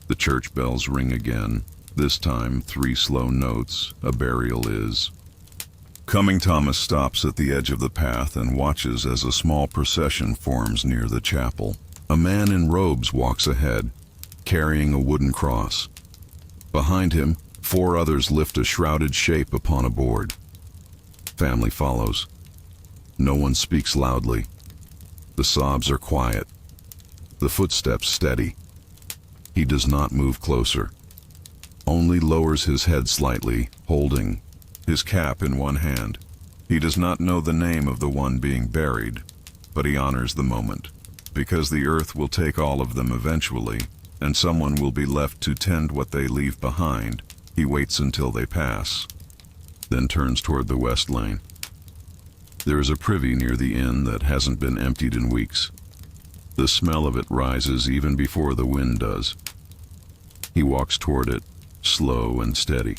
The church bells ring again, this time 3 slow notes, a burial is. Coming, Thomas stops at the edge of the path and watches as a small procession forms near the chapel. A man in robes walks ahead, carrying a wooden cross. Behind him, 4 others lift a shrouded shape upon a board. Family follows. No one speaks loudly. The sobs are quiet. The footsteps steady. He does not move closer, only lowers his head slightly, holding his cap in one hand. He does not know the name of the one being buried, but he honors the moment, because the earth will take all of them eventually, and someone will be left to tend what they leave behind. He waits until they pass, then turns toward the west lane. There is a privy near the inn that hasn't been emptied in weeks. The smell of it rises even before the wind does. He walks toward it, slow and steady.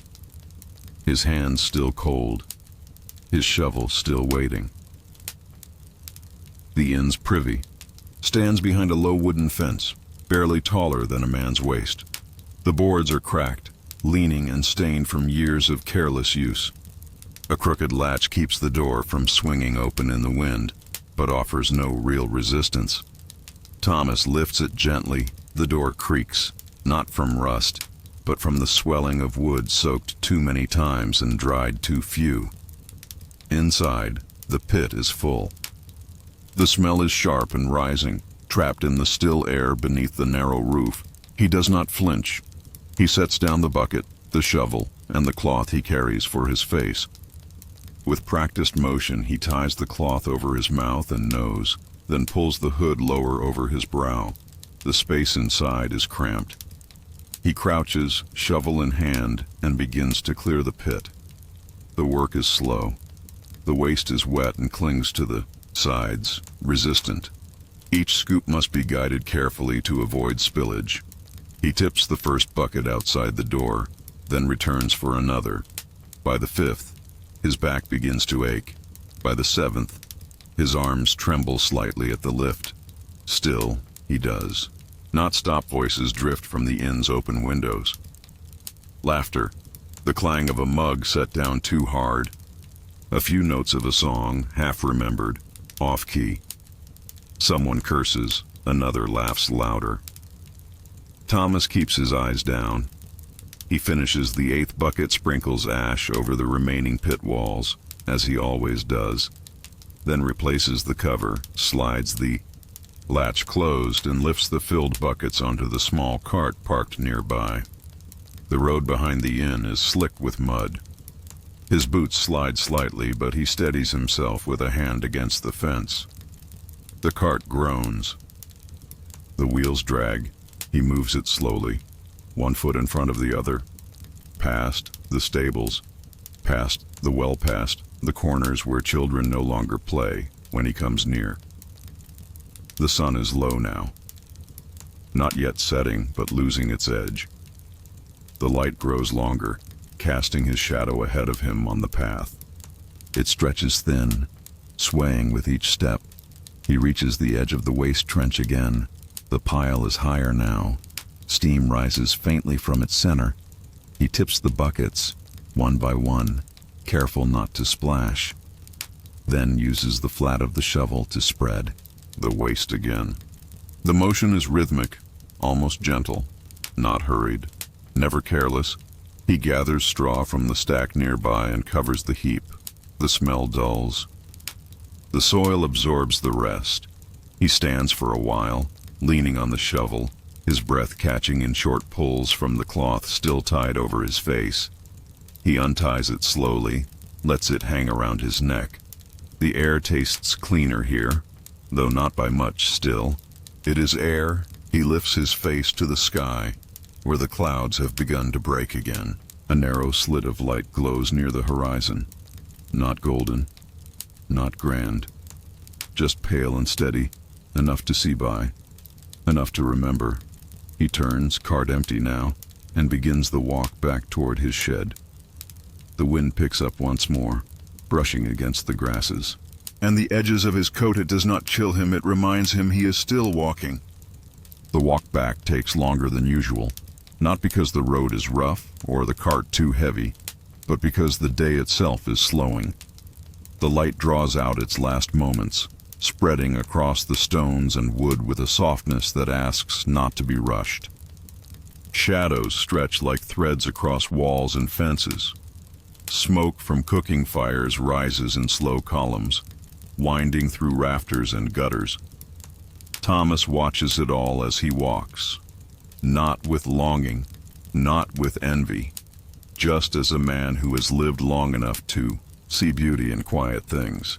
His hands still cold, his shovel still waiting. The inn's privy stands behind a low wooden fence, barely taller than a man's waist. The boards are cracked, leaning and stained from years of careless use. A crooked latch keeps the door from swinging open in the wind, but offers no real resistance. Thomas lifts it gently. The door creaks, not from rust, but from the swelling of wood soaked too many times and dried too few. Inside, the pit is full. The smell is sharp and rising, trapped in the still air beneath the narrow roof. He does not flinch. He sets down the bucket, the shovel, and the cloth he carries for his face. With practiced motion, he ties the cloth over his mouth and nose, then pulls the hood lower over his brow. The space inside is cramped. He crouches, shovel in hand, and begins to clear the pit. The work is slow. The waste is wet and clings to the sides, resistant. Each scoop must be guided carefully to avoid spillage. He tips the first bucket outside the door, then returns for another. By the 5th, his back begins to ache. By the 7th, his arms tremble slightly at the lift. Still, he does not stop. Voices drift from the inn's open windows. Laughter, the clang of a mug set down too hard. A few notes of a song, half remembered, off-key. Someone curses, another laughs louder. Thomas keeps his eyes down. He finishes the 8th bucket, sprinkles ash over the remaining pit walls, as he always does, then replaces the cover, slides the latch closed, and lifts the filled buckets onto the small cart parked nearby. The road behind the inn is slick with mud. His boots slide slightly, but he steadies himself with a hand against the fence. The cart groans. The wheels drag. He moves it slowly, 1 foot in front of the other, past the stables, past the well, past the corners where children no longer play. When he comes near, the sun is low now, not yet setting, but losing its edge. The light grows longer, casting his shadow ahead of him on the path. It stretches thin, swaying with each step. He reaches the edge of the waste trench again. The pile is higher now. Steam rises faintly from its center. He tips the buckets, one by one, careful not to splash, then uses the flat of the shovel to spread the waste again. The motion is rhythmic, almost gentle, not hurried, never careless. He gathers straw from the stack nearby and covers the heap. The smell dulls. The soil absorbs the rest. He stands for a while, leaning on the shovel, his breath catching in short pulls from the cloth still tied over his face. He unties it slowly, lets it hang around his neck. The air tastes cleaner here, though not by much still. It is air. He lifts his face to the sky, where the clouds have begun to break again. A narrow slit of light glows near the horizon. Not golden, not grand, just pale and steady, enough to see by, enough to remember. He turns, cart empty now, and begins the walk back toward his shed. The wind picks up once more, brushing against the grasses. And the edges of his coat, it does not chill him, it reminds him he is still walking. The walk back takes longer than usual, not because the road is rough or the cart too heavy, but because the day itself is slowing. The light draws out its last moments, spreading across the stones and wood with a softness that asks not to be rushed. Shadows stretch like threads across walls and fences. Smoke from cooking fires rises in slow columns, winding through rafters and gutters. Thomas watches it all as he walks, not with longing, not with envy, just as a man who has lived long enough to see beauty in quiet things.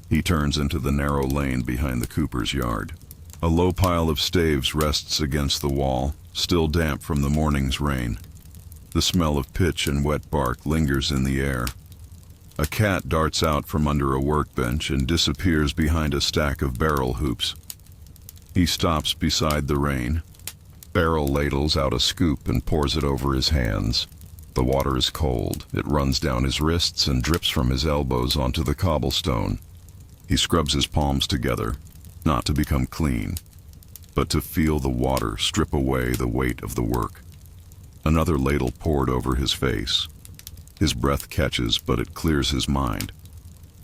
He turns into the narrow lane behind the cooper's yard. A low pile of staves rests against the wall, still damp from the morning's rain. The smell of pitch and wet bark lingers in the air. A cat darts out from under a workbench and disappears behind a stack of barrel hoops. He stops beside the rain. Barrel ladles out a scoop and pours it over his hands. The water is cold. It runs down his wrists and drips from his elbows onto the cobblestone. He scrubs his palms together, not to become clean, but to feel the water strip away the weight of the work. Another ladle poured over his face. His breath catches, but it clears his mind.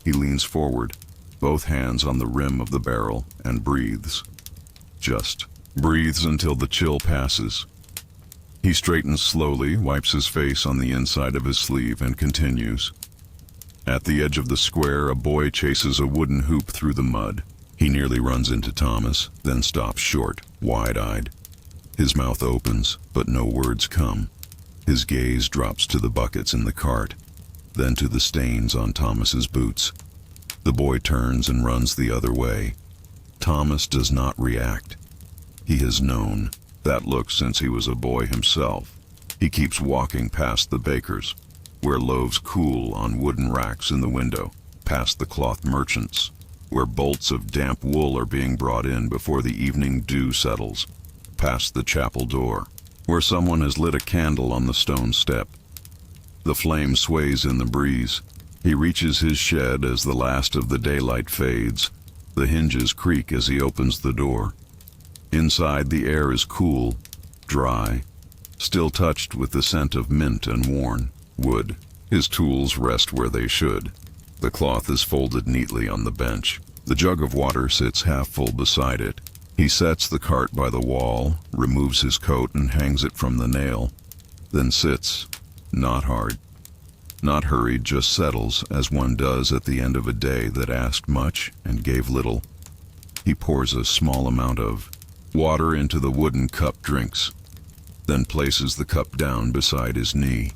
He leans forward, both hands on the rim of the barrel, and breathes. Just breathes until the chill passes. He straightens slowly, wipes his face on the inside of his sleeve, and continues. At the edge of the square, a boy chases a wooden hoop through the mud. He nearly runs into Thomas, then stops short, wide-eyed. His mouth opens, but no words come. His gaze drops to the buckets in the cart, then to the stains on Thomas's boots. The boy turns and runs the other way. Thomas does not react. He has known that look since he was a boy himself. He keeps walking past the bakers, where loaves cool on wooden racks in the window, past the cloth merchants, where bolts of damp wool are being brought in before the evening dew settles, past the chapel door, where someone has lit a candle on the stone step. The flame sways in the breeze. He reaches his shed as the last of the daylight fades. The hinges creak as he opens the door. Inside, the air is cool, dry, still touched with the scent of mint and worn wood. His tools rest where they should. The cloth is folded neatly on the bench. The jug of water sits half full beside it. He sets the cart by the wall, removes his coat and hangs it from the nail, then sits, not hard, not hurried, just settles as one does at the end of a day that asked much and gave little. He pours a small amount of water into the wooden cup, drinks, then places the cup down beside his knee.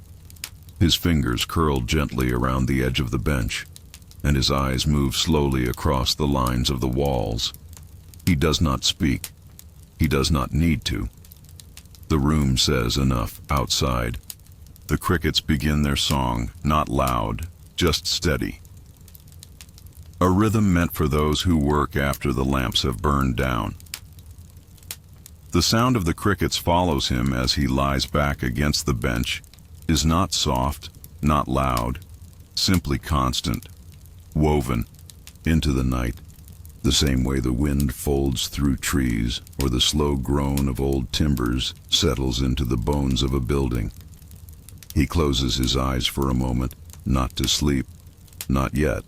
His fingers curl gently around the edge of the bench, and his eyes move slowly across the lines of the walls. He does not speak. He does not need to. The room says enough outside. The crickets begin their song, not loud, just steady. A rhythm meant for those who work after the lamps have burned down. The sound of the crickets follows him as he lies back against the bench, is not soft, not loud, simply constant, woven into the night, the same way the wind folds through trees or the slow groan of old timbers settles into the bones of a building. He closes his eyes for a moment, not to sleep, not yet,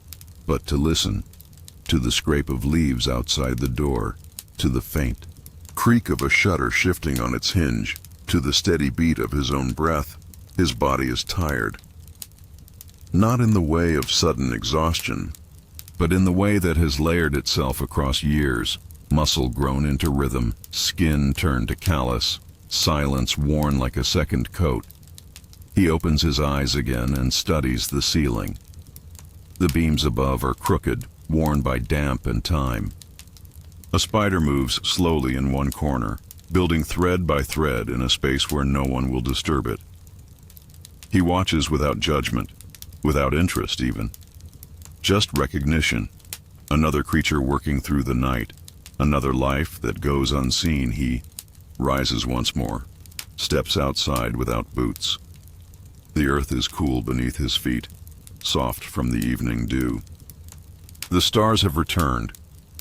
but to listen, to the scrape of leaves outside the door, to the faint creak of a shutter shifting on its hinge, to the steady beat of his own breath. His body is tired. Not in the way of sudden exhaustion, but in the way that has layered itself across years, muscle grown into rhythm, skin turned to callus, silence worn like a second coat. He opens his eyes again and studies the ceiling. The beams above are crooked, worn by damp and time. A spider moves slowly in one corner, building thread by thread in a space where no one will disturb it. He watches without judgment, without interest even. Just recognition. Another creature working through the night, another life that goes unseen. He rises once more, steps outside without boots. The earth is cool beneath his feet, soft from the evening dew. The stars have returned,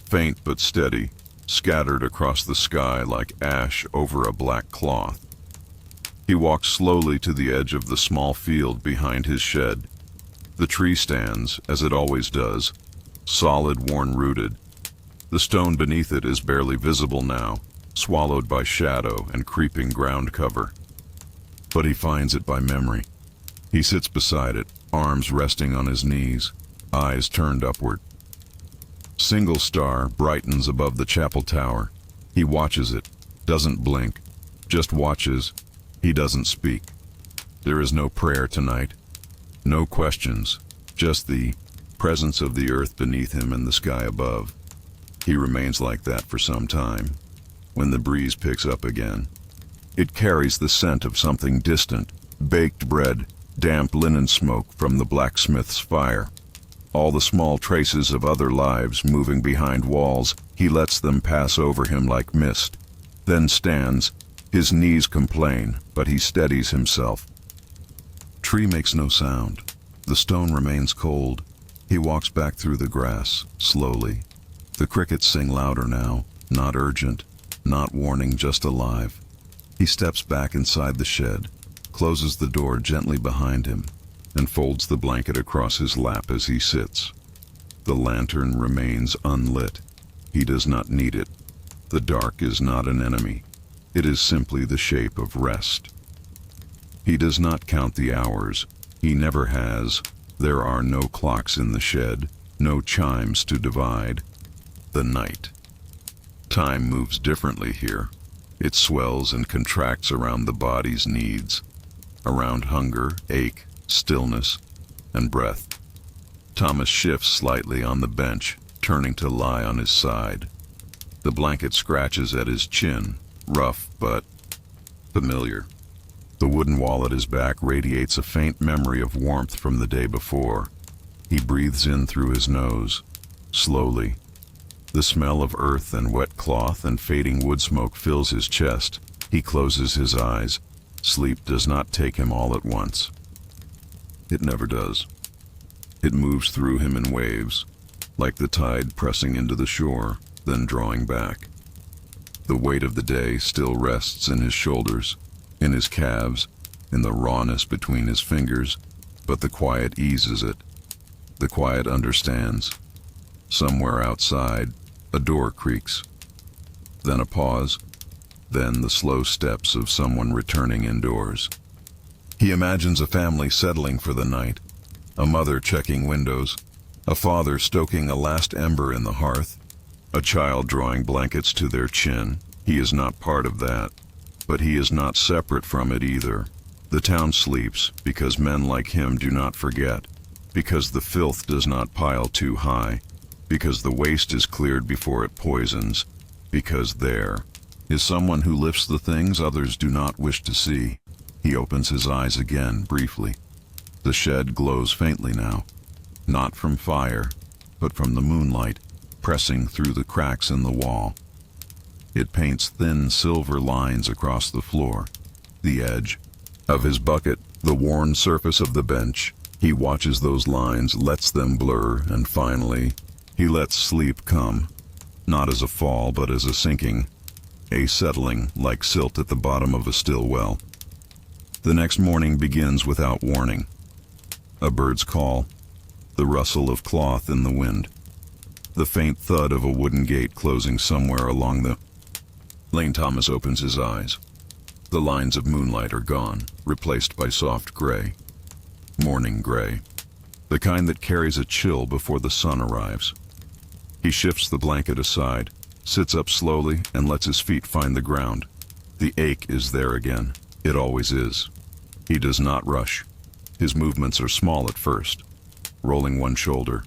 faint but steady, scattered across the sky like ash over a black cloth. He walks slowly to the edge of the small field behind his shed. The tree stands, as it always does, solid, worn-rooted. The stone beneath it is barely visible now, swallowed by shadow and creeping ground cover. But he finds it by memory. He sits beside it, arms resting on his knees, eyes turned upward. Single star brightens above the chapel tower. He watches it, doesn't blink, just watches. He doesn't speak. There is no prayer tonight, no questions, just the presence of the earth beneath him and the sky above. He remains like that for some time. When the breeze picks up again, it carries the scent of something distant, baked bread, damp linen smoke from the blacksmith's fire. All the small traces of other lives moving behind walls, he lets them pass over him like mist, then stands. His knees complain, but he steadies himself. Tree makes no sound. The stone remains cold. He walks back through the grass, slowly. The crickets sing louder now, not urgent, not warning, just alive. He steps back inside the shed, closes the door gently behind him, and folds the blanket across his lap as he sits. The lantern remains unlit. He does not need it. The dark is not an enemy. It is simply the shape of rest. He does not count the hours. He never has. There are no clocks in the shed, no chimes to divide. The night. Time moves differently here. It swells and contracts around the body's needs, around hunger, ache, stillness, and breath. Thomas shifts slightly on the bench, turning to lie on his side. The blanket scratches at his chin, rough but familiar. The wooden wall at his back radiates a faint memory of warmth from the day before. He breathes in through his nose, slowly. The smell of earth and wet cloth and fading wood smoke fills his chest. He closes his eyes. Sleep does not take him all at once. It never does. It moves through him in waves, like the tide pressing into the shore, then drawing back. The weight of the day still rests in his shoulders, in his calves, in the rawness between his fingers, but the quiet eases it. The quiet understands. Somewhere outside, a door creaks. Then a pause, then the slow steps of someone returning indoors. He imagines a family settling for the night, a mother checking windows, a father stoking a last ember in the hearth, a child drawing blankets to their chin. He is not part of that, but he is not separate from it either. The town sleeps because men like him do not forget, because the filth does not pile too high, because the waste is cleared before it poisons, because there is someone who lifts the things others do not wish to see. He opens his eyes again, briefly. The shed glows faintly now, not from fire, but from the moonlight, pressing through the cracks in the wall. It paints thin silver lines across the floor, the edge of his bucket, the worn surface of the bench. He watches those lines, lets them blur, and finally, he lets sleep come, not as a fall, but as a sinking, a settling like silt at the bottom of a still well. The next morning begins without warning. A bird's call, the rustle of cloth in the wind, the faint thud of a wooden gate closing somewhere along the lane. Thomas opens his eyes. The lines of moonlight are gone, replaced by soft gray. Morning gray, the kind that carries a chill before the sun arrives. He shifts the blanket aside, sits up slowly, and lets his feet find the ground. The ache is there again. It always is. He does not rush. His movements are small at first. rolling one shoulder,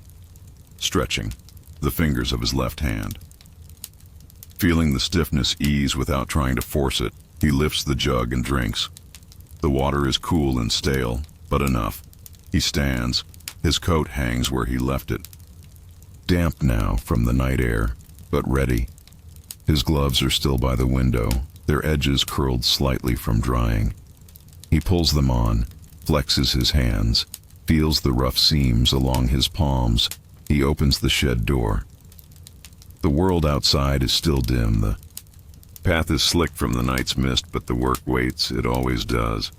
stretching the fingers of his left hand. Feeling the stiffness ease without trying to force it, he lifts the jug and drinks. The water is cool and stale, but enough. He stands. His coat hangs where he left it. Damp now from the night air, but ready. His gloves are still by the window, their edges curled slightly from drying. He pulls them on, flexes his hands, feels the rough seams along his palms. He opens the shed door. The world outside is still dim. The path is slick from the night's mist, but the work waits, it always does.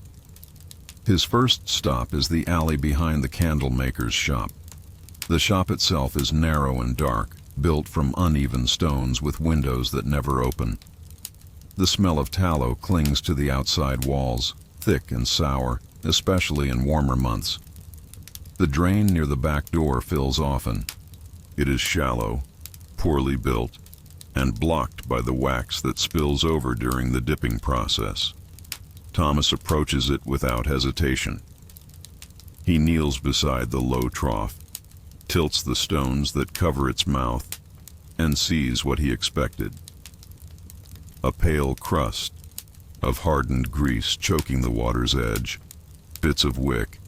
His first stop is the alley behind the candle maker's shop. The shop itself is narrow and dark, built from uneven stones with windows that never open. The smell of tallow clings to the outside walls, thick and sour, especially in warmer months. The drain near the back door fills often. It is shallow, poorly built, and blocked by the wax that spills over during the dipping process. Thomas approaches it without hesitation. He kneels beside the low trough, tilts the stones that cover its mouth, and sees what he expected. A pale crust of hardened grease choking the water's edge, bits of wick,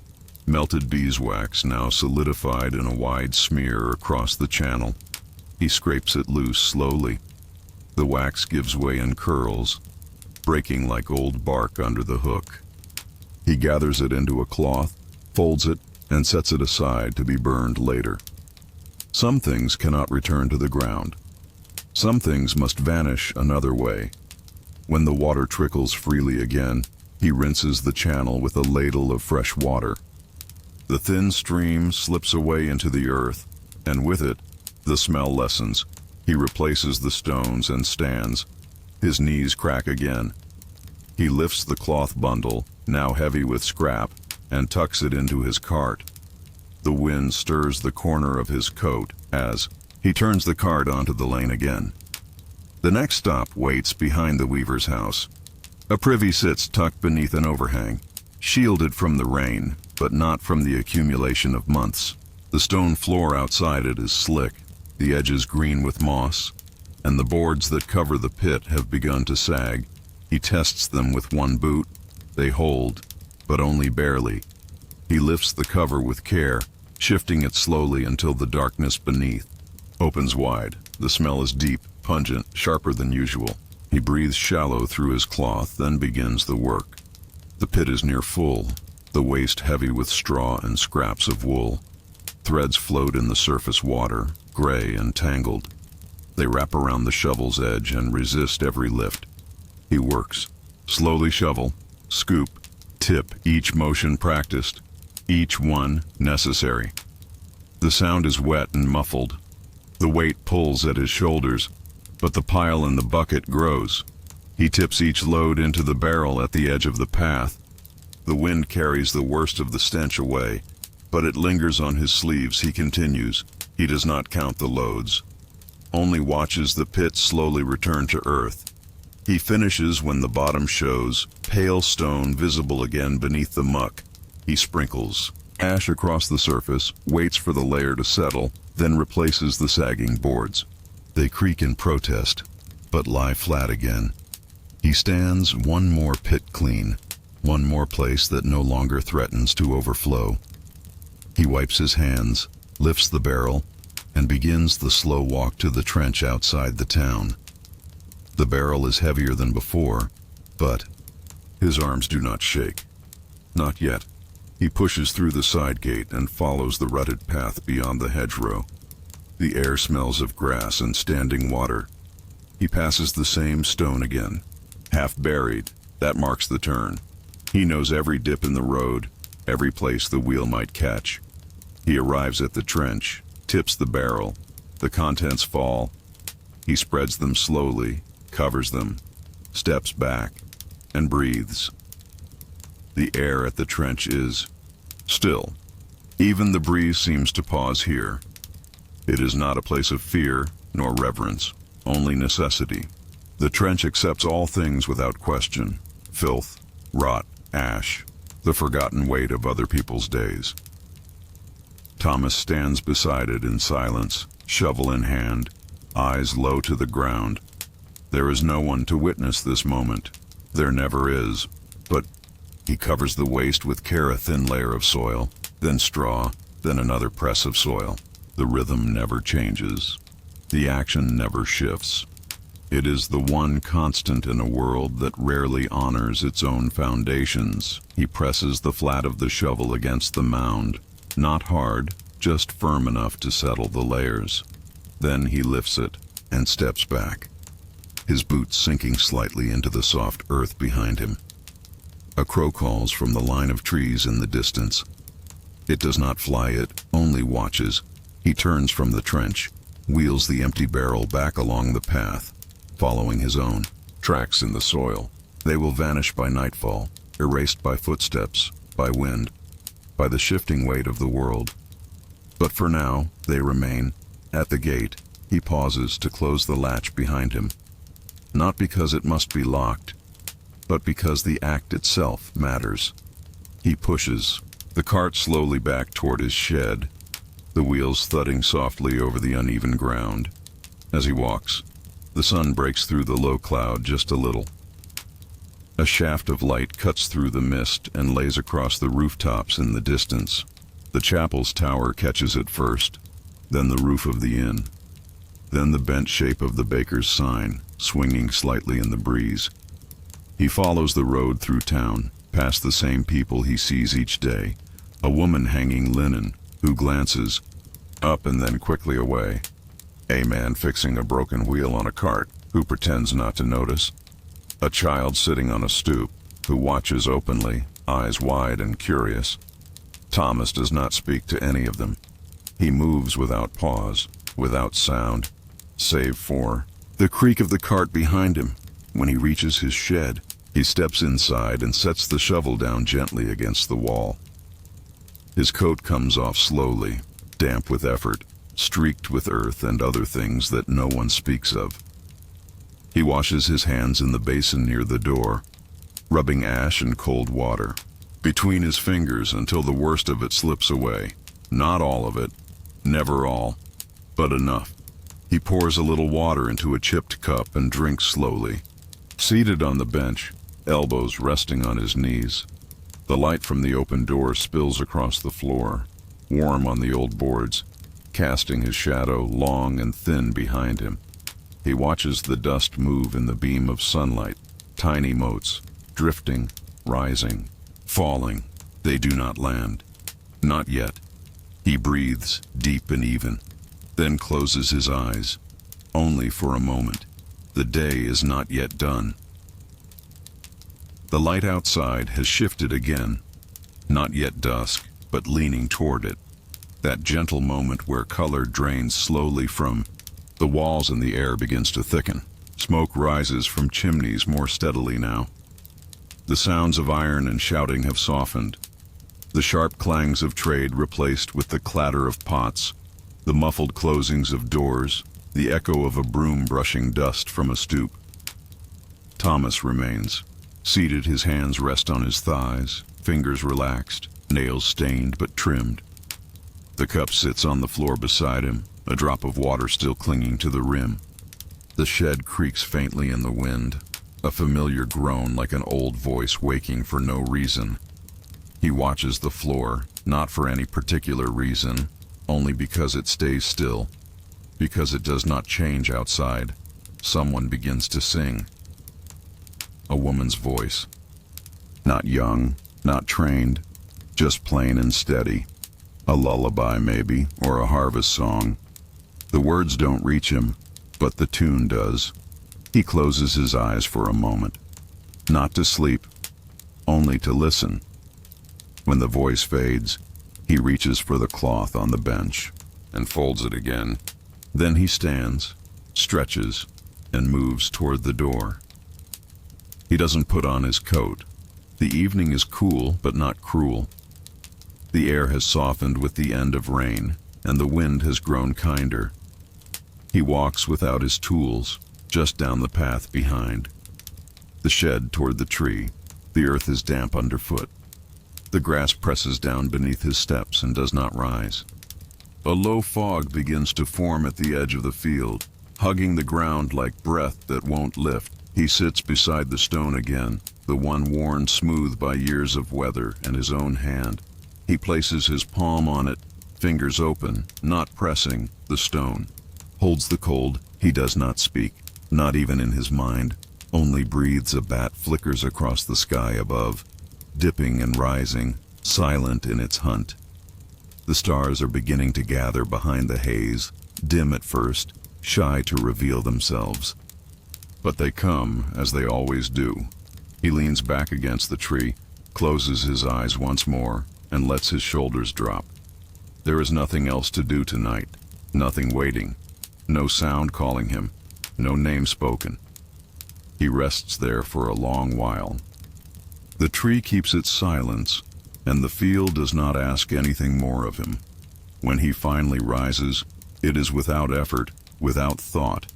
melted beeswax now solidified in a wide smear across the channel. He scrapes it loose slowly. The wax gives way and curls, breaking like old bark under the hook. He gathers it into a cloth, folds it, and sets it aside to be burned later. Some things cannot return to the ground. Some things must vanish another way. When the water trickles freely again, he rinses the channel with a ladle of fresh water. The thin stream slips away into the earth, and with it, the smell lessens. He replaces the stones and stands. His knees crack again. He lifts the cloth bundle, now heavy with scrap, and tucks it into his cart. The wind stirs the corner of his coat as he turns the cart onto the lane again. The next stop waits behind the weaver's house. A privy sits tucked beneath an overhang, shielded from the rain, but not from the accumulation of months. The stone floor outside it is slick, the edges green with moss, and the boards that cover the pit have begun to sag. He tests them with one boot. They hold, but only barely. He lifts the cover with care, shifting it slowly until the darkness beneath opens wide. The smell is deep, pungent, sharper than usual. He breathes shallow through his cloth, then begins the work. The pit is near full, the waist heavy with straw and scraps of wool. Threads float in the surface water, gray and tangled. They wrap around the shovel's edge and resist every lift. He works. Slowly shovel, scoop, tip, each motion practiced, each one necessary. The sound is wet and muffled. The weight pulls at his shoulders, but the pile in the bucket grows. He tips each load into the barrel at the edge of the path. The wind carries the worst of the stench away, but it lingers on his sleeves. He continues. He does not count the loads, only watches the pit slowly return to earth. He finishes when the bottom shows, pale stone visible again beneath the muck. He sprinkles ash across the surface, waits for the layer to settle, then replaces the sagging boards. They creak in protest, but lie flat again. He stands, one more pit clean, one more place that no longer threatens to overflow. He wipes his hands, lifts the barrel, and begins the slow walk to the trench outside the town. The barrel is heavier than before, but his arms do not shake. Not yet. He pushes through the side gate and follows the rutted path beyond the hedgerow. The air smells of grass and standing water. He passes the same stone again, half buried. That marks the turn. He knows every dip in the road, every place the wheel might catch. He arrives at the trench, tips the barrel. The contents fall. He spreads them slowly, covers them, steps back, and breathes. The air at the trench is still. Even the breeze seems to pause here. It is not a place of fear nor reverence, only necessity. The trench accepts all things without question: filth, rot, ash, the forgotten weight of other people's days. Thomas stands beside it in silence, shovel in hand, eyes low to the ground. There is no one to witness this moment. There never is. But he covers the waste with care, a thin layer of soil, then straw, then another press of soil. The rhythm never changes. The action never shifts. It is the one constant in a world that rarely honors its own foundations. He presses the flat of the shovel against the mound, not hard, just firm enough to settle the layers. Then he lifts it and steps back, his boots sinking slightly into the soft earth behind him. A crow calls from the line of trees in the distance. It does not fly, it only watches. He turns from the trench, wheels the empty barrel back along the path, following his own tracks in the soil. They will vanish by nightfall, erased by footsteps, by wind, by the shifting weight of the world. But for now, they remain. At the gate, he pauses to close the latch behind him. Not because it must be locked, but because the act itself matters. He pushes the cart slowly back toward his shed, the wheels thudding softly over the uneven ground. As he walks, the sun breaks through the low cloud just a little. A shaft of light cuts through the mist and lays across the rooftops in the distance. The chapel's tower catches it first, then the roof of the inn, then the bent shape of the baker's sign, swinging slightly in the breeze. He follows the road through town, past the same people he sees each day. A woman hanging linen, who glances up and then quickly away. A man fixing a broken wheel on a cart, who pretends not to notice. A child sitting on a stoop, who watches openly, eyes wide and curious. Thomas does not speak to any of them. He moves without pause, without sound, save for the creak of the cart behind him. When he reaches his shed, he steps inside and sets the shovel down gently against the wall. His coat comes off slowly, damp with effort, streaked with earth and other things that no one speaks of. He washes his hands in the basin near the door, rubbing ash and cold water between his fingers until the worst of it slips away. Not all of it, never all, but enough. He pours a little water into a chipped cup and drinks slowly. Seated on the bench, elbows resting on his knees, the light from the open door spills across the floor, warm on the old boards, casting his shadow long and thin behind him. He watches the dust move in the beam of sunlight, tiny motes, drifting, rising, falling. They do not land. Not yet. He breathes deep and even, then closes his eyes, only for a moment. The day is not yet done. The light outside has shifted again, not yet dusk, but leaning toward it. That gentle moment where color drains slowly from the walls and the air begins to thicken. Smoke rises from chimneys more steadily now. The sounds of iron and shouting have softened. The sharp clangs of trade replaced with the clatter of pots, the muffled closings of doors, the echo of a broom brushing dust from a stoop. Thomas remains. Seated, his hands rest on his thighs, fingers relaxed, nails stained but trimmed. The cup sits on the floor beside him, a drop of water still clinging to the rim. The shed creaks faintly in the wind, a familiar groan like an old voice waking for no reason. He watches the floor, not for any particular reason, only because it stays still, because it does not change outside. Someone begins to sing. A woman's voice. Not young, not trained, just plain and steady. A lullaby maybe, or a harvest song. The words don't reach him, but the tune does. He closes his eyes for a moment. Not to sleep, only to listen. When the voice fades, he reaches for the cloth on the bench and folds it again. Then he stands, stretches, and moves toward the door. He doesn't put on his coat. The evening is cool, but not cruel. The air has softened with the end of rain, and the wind has grown kinder. He walks without his tools, just down the path behind. The shed toward the tree. The earth is damp underfoot. The grass presses down beneath his steps and does not rise. A low fog begins to form at the edge of the field, hugging the ground like breath that won't lift. He sits beside the stone again, the one worn smooth by years of weather and his own hand. He places his palm on it, fingers open, not pressing, the stone. Holds the cold. He does not speak, not even in his mind. Only breathes. A bat flickers across the sky above, dipping and rising, silent in its hunt. The stars are beginning to gather behind the haze, dim at first, shy to reveal themselves. But they come, as they always do. He leans back against the tree, closes his eyes once more, and lets his shoulders drop. There is nothing else to do tonight, nothing waiting, no sound calling him, no name spoken. He rests there for a long while. The tree keeps its silence, and the field does not ask anything more of him. When he finally rises, it is without effort, without thought.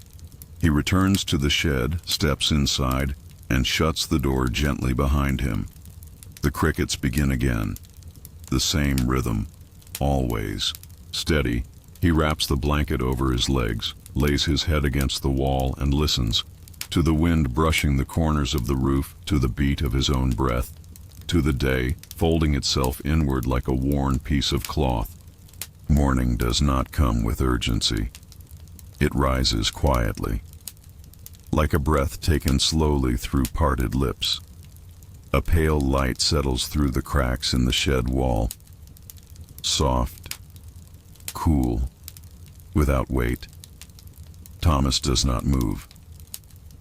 He returns to the shed, steps inside, and shuts the door gently behind him. The crickets begin again. The same rhythm, always. Steady, he wraps the blanket over his legs, lays his head against the wall, and listens. To the wind brushing the corners of the roof, to the beat of his own breath, to the day folding itself inward like a worn piece of cloth. Morning does not come with urgency. It rises quietly, like a breath taken slowly through parted lips. A pale light settles through the cracks in the shed wall. Soft, cool, without weight. Thomas does not move.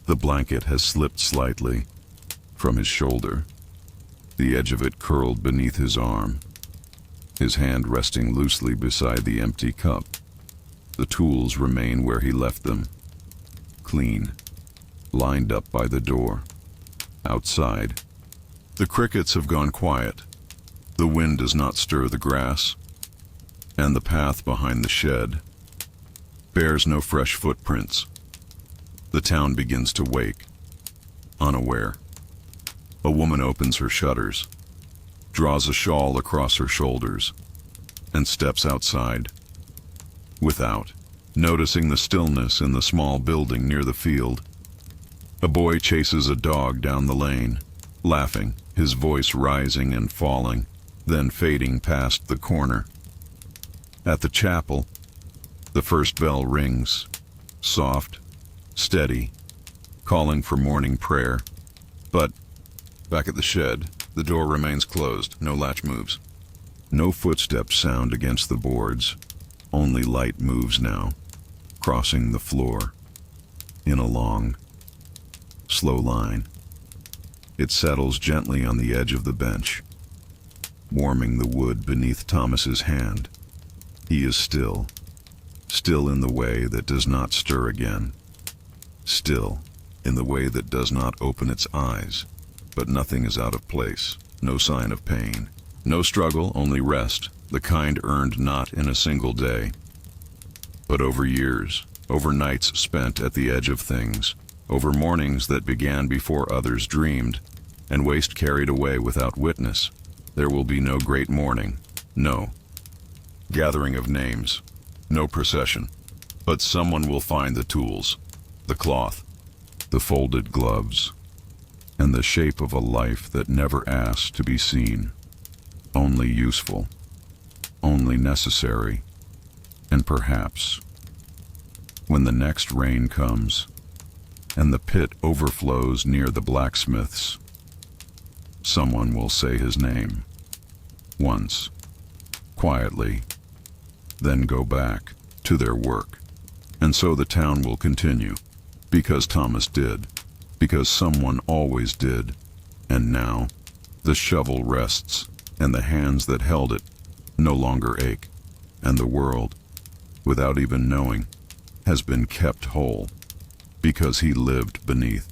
The blanket has slipped slightly from his shoulder, the edge of it curled beneath his arm, his hand resting loosely beside the empty cup. The tools remain where he left them, clean, lined up by the door. Outside, the crickets have gone quiet. The wind does not stir the grass, and the path behind the shed bears no fresh footprints. The town begins to wake, unaware. A woman opens her shutters, draws a shawl across her shoulders, and steps outside. Without, noticing the stillness in the small building near the field, a boy chases a dog down the lane, laughing, his voice rising and falling, then fading past the corner. At the chapel, the first bell rings, soft, steady, calling for morning prayer. But back at the shed, the door remains closed, no latch moves. No footsteps sound against the boards, only light moves now, crossing the floor, in a long, slow line. It settles gently on the edge of the bench, warming the wood beneath Thomas's hand. He is still, still in the way that does not stir again. Still, in the way that does not open its eyes, but nothing is out of place, no sign of pain, no struggle, only rest, the kind earned not in a single day, but over years, over nights spent at the edge of things, over mornings that began before others dreamed, and waste carried away without witness. There will be no great morning, no gathering of names, no procession, but someone will find the tools, the cloth, the folded gloves, and the shape of a life that never asked to be seen, only useful, only necessary, and perhaps, when the next rain comes, and the pit overflows near the blacksmith's, someone will say his name, once, quietly, then go back to their work. And so the town will continue, because Thomas did, because someone always did. And now, the shovel rests, and the hands that held it no longer ache, and the world, without even knowing, has been kept whole, because he lived beneath.